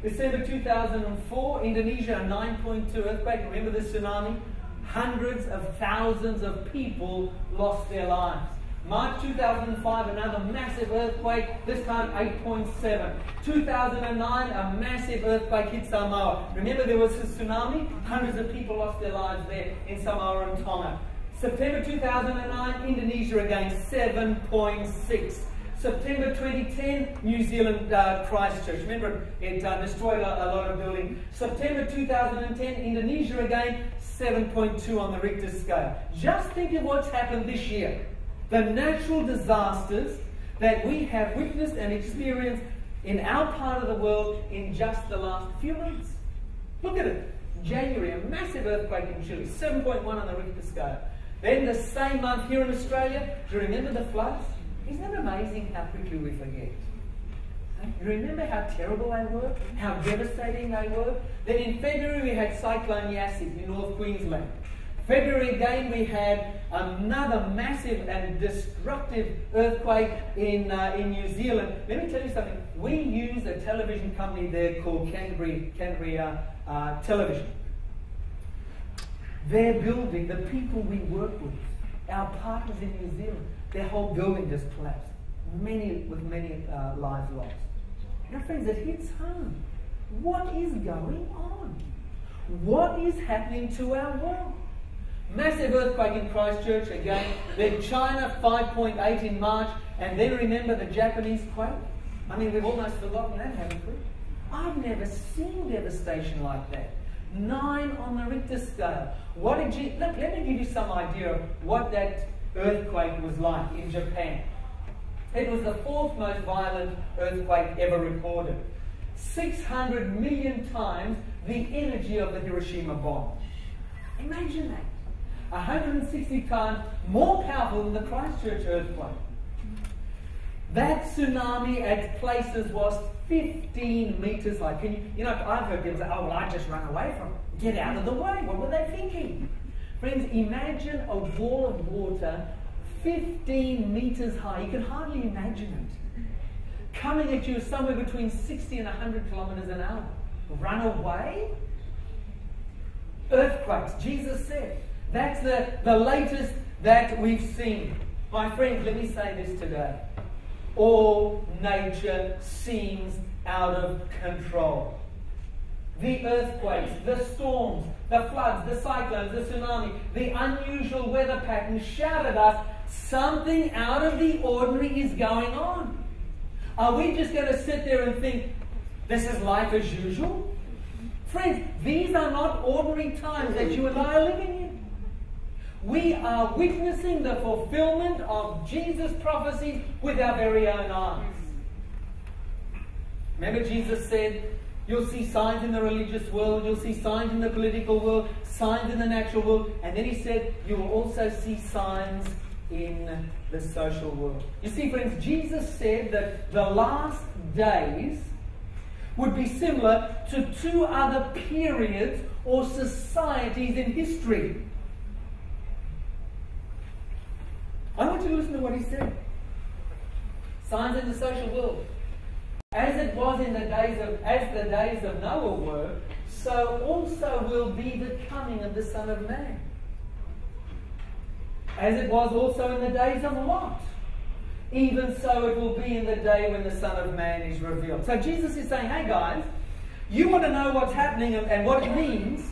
December 2004, Indonesia, a 9.2 earthquake. Remember the tsunami? Hundreds of thousands of people lost their lives. March 2005, another massive earthquake, this time 8.7. 2009, a massive earthquake hit Samoa. Remember there was a tsunami? Hundreds of people lost their lives there in Samoa and Tonga. September 2009, Indonesia again, 7.6. September 2010, New Zealand, Christchurch. Remember, it destroyed a lot of buildings. September 2010, Indonesia again, 7.2 on the Richter scale. Just think of what's happened this year. The natural disasters that we have witnessed and experienced in our part of the world in just the last few months. Look at it. January, a massive earthquake in Chile, 7.1 on the Richter scale. Then the same month here in Australia, do you remember the floods? Isn't it amazing how quickly we forget? You remember how terrible they were? How devastating they were? Then in February we had Cyclone Yassi in North Queensland. February again, we had another massive and destructive earthquake in New Zealand. Let me tell you something. We use a television company there called Canterbury Television. Their building, the people we work with, our partners in New Zealand, their whole building just collapsed. Many lives lost. Now, friends, it hits home. What is going on? What is happening to our world? Massive earthquake in Christchurch again. Then China 5.8 in March. And then remember the Japanese quake? I mean, we've almost forgotten that, haven't we? I've never seen devastation like that. 9 on the Richter scale. Let me give you some idea of what that earthquake was like in Japan. It was the 4th most violent earthquake ever recorded. 600 million times the energy of the Hiroshima bomb. Imagine that. 160 times more powerful than the Christchurch earthquake. That tsunami at places was 15 meters high. I've heard people say, oh, well, I just run away from it. Get out of the way. What were they thinking? Friends, imagine a wall of water 15 meters high. You can hardly imagine it. Coming at you somewhere between 60 and 100 kilometers an hour. Run away? Earthquakes, Jesus said. That's the latest that we've seen. My friends, let me say this today. All nature seems out of control. The earthquakes, the storms, the floods, the cyclones, the tsunami, the unusual weather patterns shout at us, something out of the ordinary is going on. Are we just going to sit there and think, this is life as usual? Friends, these are not ordinary times that you and I are living in. We are witnessing the fulfillment of Jesus' prophecies with our very own eyes. Remember, Jesus said, you'll see signs in the religious world, you'll see signs in the political world, signs in the natural world, and then he said, you will also see signs in the social world. You see, friends, Jesus said that the last days would be similar to 2 other periods or societies in history. I want you to listen to what he said. Signs in the social world. As it was in the days of Noah were, so also will be the coming of the Son of Man. As it was also in the days of Lot, even so it will be in the day when the Son of Man is revealed. So Jesus is saying, hey guys, you want to know what's happening and what it means?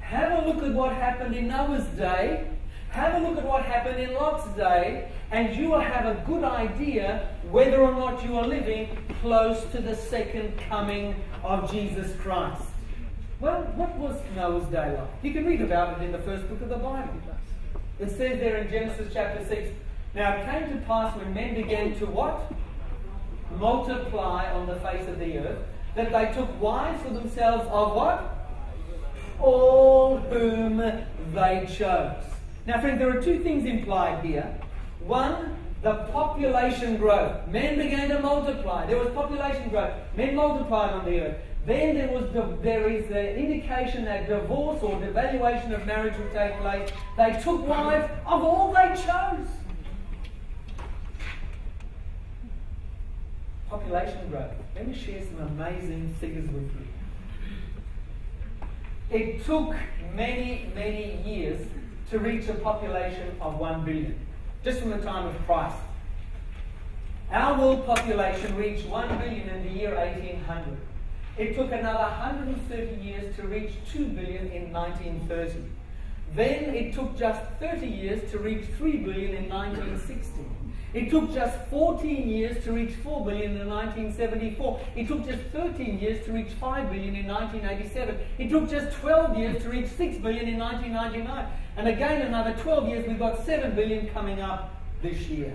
Have a look at what happened in Noah's day. Have a look at what happened in Lot's day, and you will have a good idea whether or not you are living close to the second coming of Jesus Christ. Well, what was Noah's day like? You can read about it in the first book of the Bible. It says there in Genesis chapter 6, now it came to pass when men began to what? Multiply on the face of the earth, that they took wives for themselves of what? All whom they chose. Now, friends, there are 2 things implied here. One, the population growth. Men began to multiply. There was population growth. Men multiplied on the earth. Then there is the indication that divorce or devaluation of marriage would take place. They took wives of all they chose. Population growth. Let me share some amazing figures with you. It took many, many years to reach a population of 1 billion, just from the time of Christ. Our world population reached 1 billion in the year 1800. It took another 130 years to reach 2 billion in 1930. Then it took just 30 years to reach 3 billion in 1960. It took just 14 years to reach 4 billion in 1974. It took just 13 years to reach 5 billion in 1987. It took just 12 years to reach 6 billion in 1999. And again, another 12 years, we've got 7 billion coming up this year.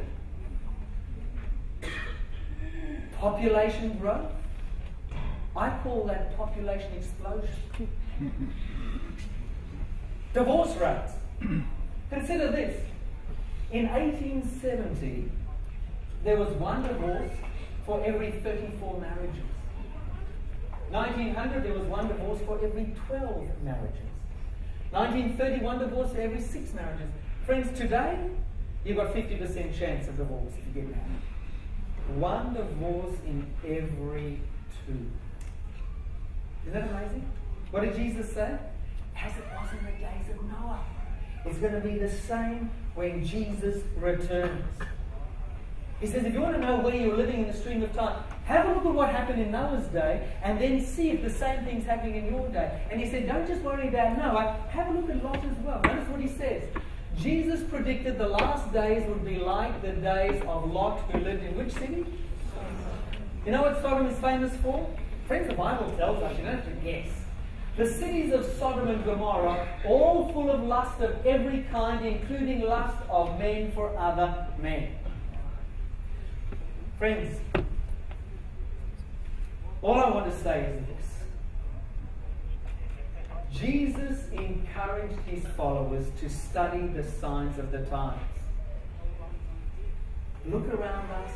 Population growth? I call that population explosion. Divorce rates. Consider this. In 1870, there was 1 divorce for every 34 marriages. 1900, there was 1 divorce for every 12 marriages. 1931 divorce for every 6 marriages. Friends, today, you've got 50% chance of divorce if you get married. 1 divorce in every 2. Isn't that amazing? What did Jesus say? As it was in the days of Noah. It's going to be the same when Jesus returns. He says, if you want to know where you're living in the stream of time, have a look at what happened in Noah's day and then see if the same thing's happening in your day. And he said, don't just worry about Noah, have a look at Lot as well. Notice what he says. Jesus predicted the last days would be like the days of Lot, who lived in which city? You know what Sodom is famous for? Friends, the Bible tells us, you don't have to guess. The cities of Sodom and Gomorrah, all full of lust of every kind, including lust of men for other men. Friends, all I want to say is this. Jesus encouraged his followers to study the signs of the times. Look around us,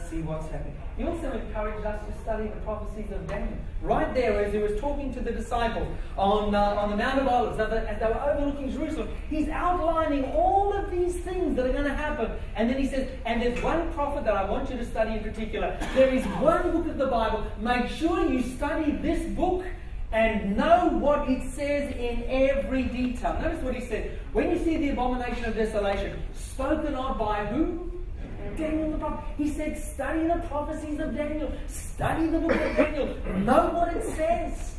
see what's happening. He also encouraged us to study the prophecies of Daniel. Right there, as he was talking to the disciples on the Mount of Olives, as they were overlooking Jerusalem, he's outlining all of these things that are going to happen. And then he says, and there's one prophet that I want you to study in particular. There is one book of the Bible. Make sure you study this book and know what it says in every detail. Notice what he said. When you see the abomination of desolation, spoken of by who? Daniel the prophet. He said, study the prophecies of Daniel. Study the book of Daniel. Know what it says.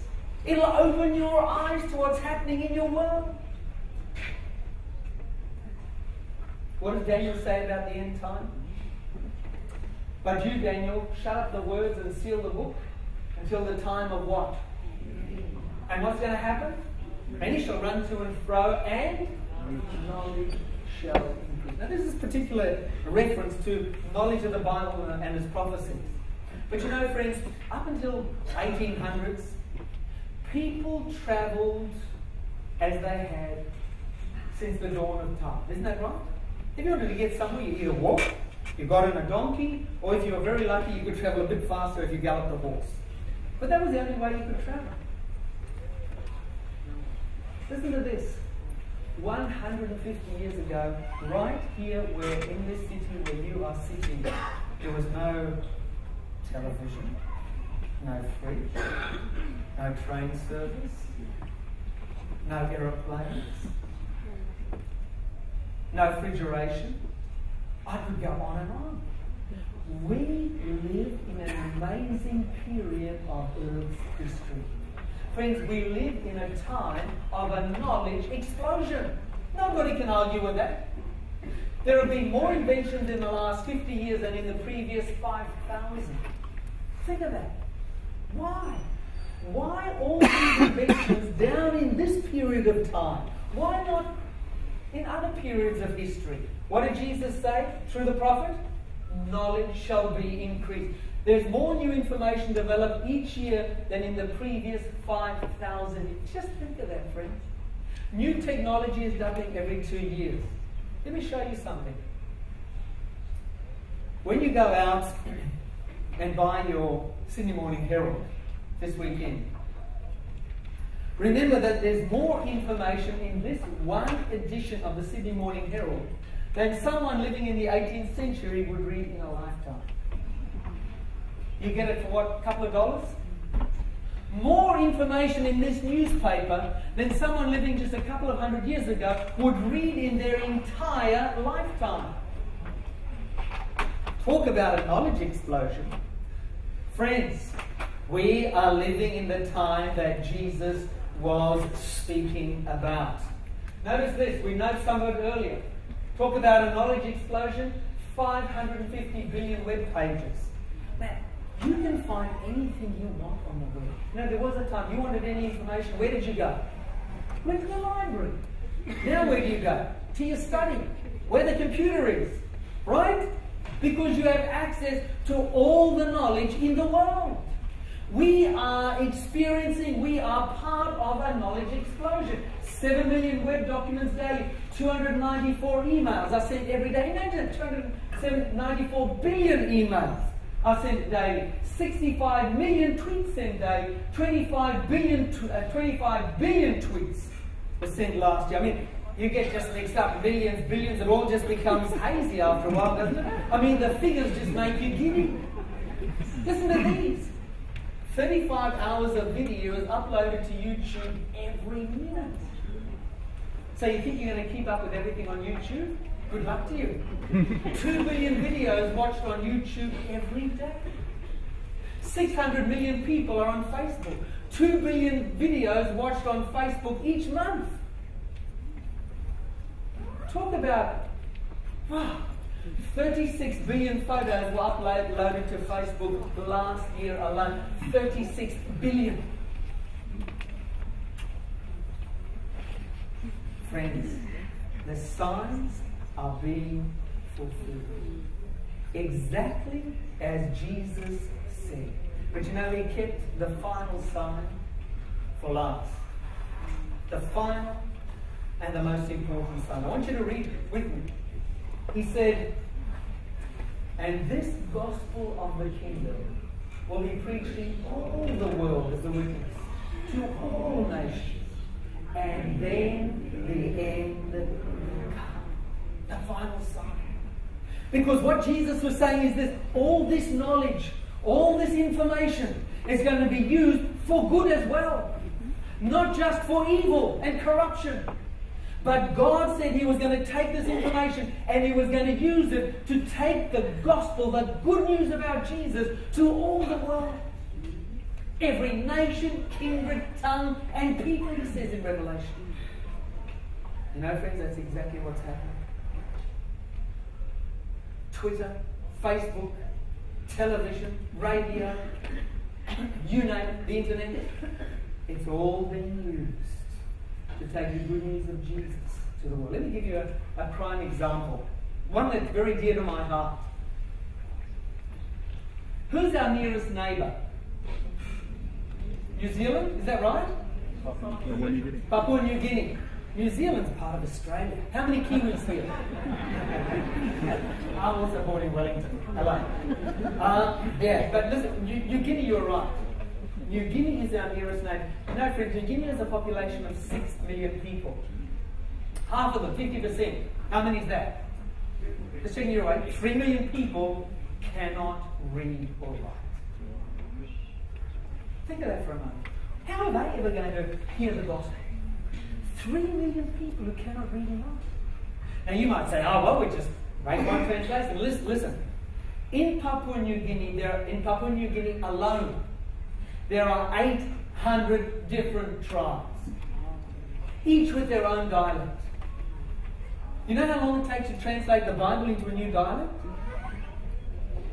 It'll open your eyes to what's happening in your world. What does Daniel say about the end time? But you, Daniel, shut up the words and seal the book until the time of what? And what's going to happen? Many shall run to and fro, and knowledge shall increase. Now, this is particular reference to knowledge of the Bible and its prophecies. But you know, friends, up until 1800s, people travelled as they had since the dawn of time. Isn't that right? If you wanted to get somewhere, you either walked, you got on a donkey, or if you were very lucky, you could travel a bit faster if you galloped a horse. But that was the only way you could travel. Listen to this. 150 years ago, right here where in this city where you are sitting, there was no television, no fridge, no train service, no aeroplanes, no refrigeration. I could go on and on. We live in an amazing period of Earth's history. Friends, we live in a time of a knowledge explosion. Nobody can argue with that. There have been more inventions in the last 50 years than in the previous 5,000. Think of that. Why? Why all these inventions down in this period of time? Why not in other periods of history? What did Jesus say through the prophet? Knowledge shall be increased. There's more new information developed each year than in the previous 5,000 years. Just think of that, friends. New technology is doubling every 2 years. Let me show you something. When you go out and buy your Sydney Morning Herald this weekend, remember that there's more information in this one edition of the Sydney Morning Herald than someone living in the 18th century would read in a lifetime. You get it for what, a couple of dollars? More information in this newspaper than someone living just a couple of 100 years ago would read in their entire lifetime. Talk about a knowledge explosion. Friends, we are living in the time that Jesus was speaking about. Notice this, we noted some of it earlier. Talk about a knowledge explosion, 550 billion web pages. Now, you can find anything you want on the web. You know, there was a time you wanted any information, where did you go? Went to the library. Now where do you go? To your study, where the computer is, right? Because you have access to all the knowledge in the world. We are part of a knowledge explosion. 7 million web documents daily, 294 emails are sent every day. Imagine 294 billion emails are sent daily. 65 million tweets sent daily. 25 billion tweets. last year. I mean, you get just mixed up, millions, billions, it all just becomes hazy after a while, doesn't it? I mean, the figures just make you giddy. Listen to these. 35 hours of video is uploaded to YouTube every minute. So you think you're going to keep up with everything on YouTube? Good luck to you. 2 billion videos watched on YouTube every day. 600 million people are on Facebook. 2 billion videos watched on Facebook each month. Talk about, wow, 36 billion photos were uploaded to Facebook last year alone. 36 billion. Friends, the signs are being fulfilled. Exactly as Jesus said. But you know, he kept the final sign for last. The final and the most important sign. I want you to read with me. He said, and this gospel of the kingdom will be preached in all the world as a witness to all nations. And then the end will come. The final sign. Because what Jesus was saying is this, all this knowledge, all this information is going to be used for good as well. Not just for evil and corruption. But God said he was going to take this information and he was going to use it to take the gospel, the good news about Jesus, to all the world. Every nation, kindred, tongue, and people, he says in Revelation. You know, friends, that's exactly what's happening. Twitter, Facebook, television, radio, you name it, the internet, it's all been used to take the good news of Jesus to the world. Let me give you a prime example, one that's very dear to my heart. Who's our nearest neighbour? New Zealand, is that right? Papua New Guinea. New Zealand's part of Australia. How many Kiwis here? I'm also born in Wellington. Hello. Yeah, but listen, New Guinea, you're right. New Guinea is our nearest neighbour. No, friends, New Guinea has a population of 6 million people. Half of them, 50%. How many is that? Just checking your way. 3 million people cannot read or write. Think of that for a moment. How are they ever going to hear the gospel? 3 million people who cannot read and write. Now you might say, oh, well, we just make one translation. Listen. In Papua New Guinea alone, there are 800 different tribes, each with their own dialect. You know how long it takes to translate the Bible into a new dialect?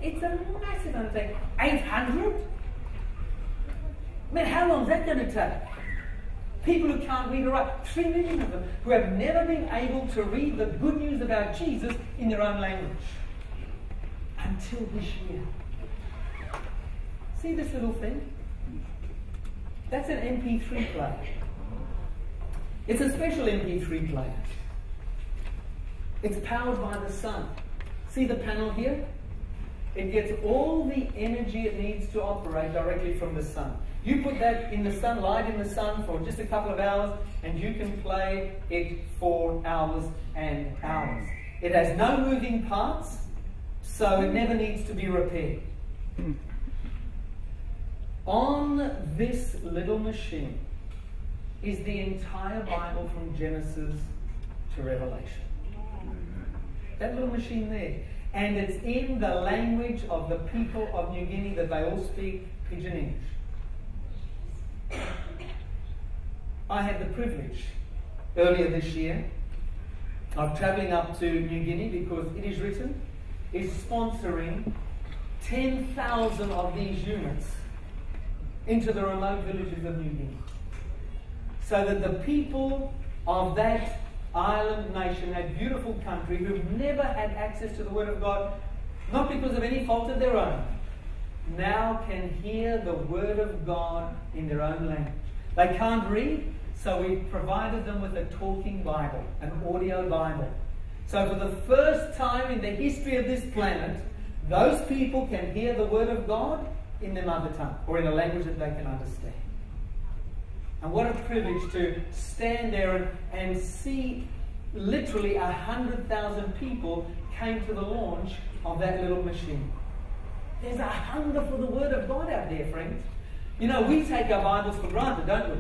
It's a massive undertaking. 800? Man, how long is that going to take? People who can't read or write, 3 million of them, who have never been able to read the good news about Jesus in their own language. Until this year. See this little thing? That's an MP3 player. It's a special MP3 player. It's powered by the sun. See the panel here? It gets all the energy it needs to operate directly from the sun. You put that in the sun, light in the sun for just a couple of hours, and you can play it for hours and hours. It has no moving parts, so it never needs to be repaired. On this little machine is the entire Bible from Genesis to Revelation. That little machine there. And it's in the language of the people of New Guinea that they all speak Pidgin English. I had the privilege earlier this year of travelling up to New Guinea because It Is Written is sponsoring 10,000 of these units into the remote villages of New Guinea, so that the people of that island nation, that beautiful country, who've never had access to the Word of God, not because of any fault of their own, now can hear the Word of God in their own language. They can't read, so we provided them with a talking Bible, an audio Bible. So for the first time in the history of this planet, those people can hear the Word of God in their mother tongue, or in a language that they can understand. And what a privilege to stand there and see literally 100,000 people came to the launch of that little machine. There's a hunger for the Word of God out there, friends. You know, we take our Bibles for granted, don't we?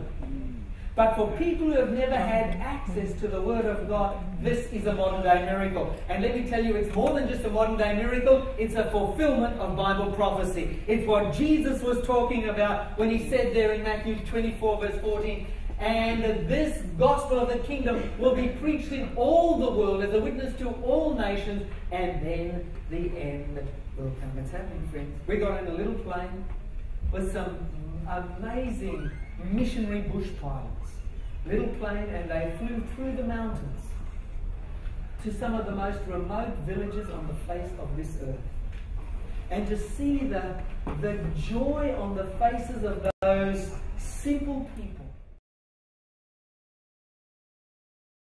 But for people who have never had access to the Word of God, this is a modern day miracle. And let me tell you, it's more than just a modern day miracle, it's a fulfillment of Bible prophecy. It's what Jesus was talking about when he said there in Matthew 24 verse 14, and this gospel of the kingdom will be preached in all the world as a witness to all nations, and then the end will come. It's happening, friends. We got in a little plane with some amazing missionary bush pilots. Little plane, and they flew through the mountains to some of the most remote villages on the face of this earth. And to see the joy on the faces of those simple people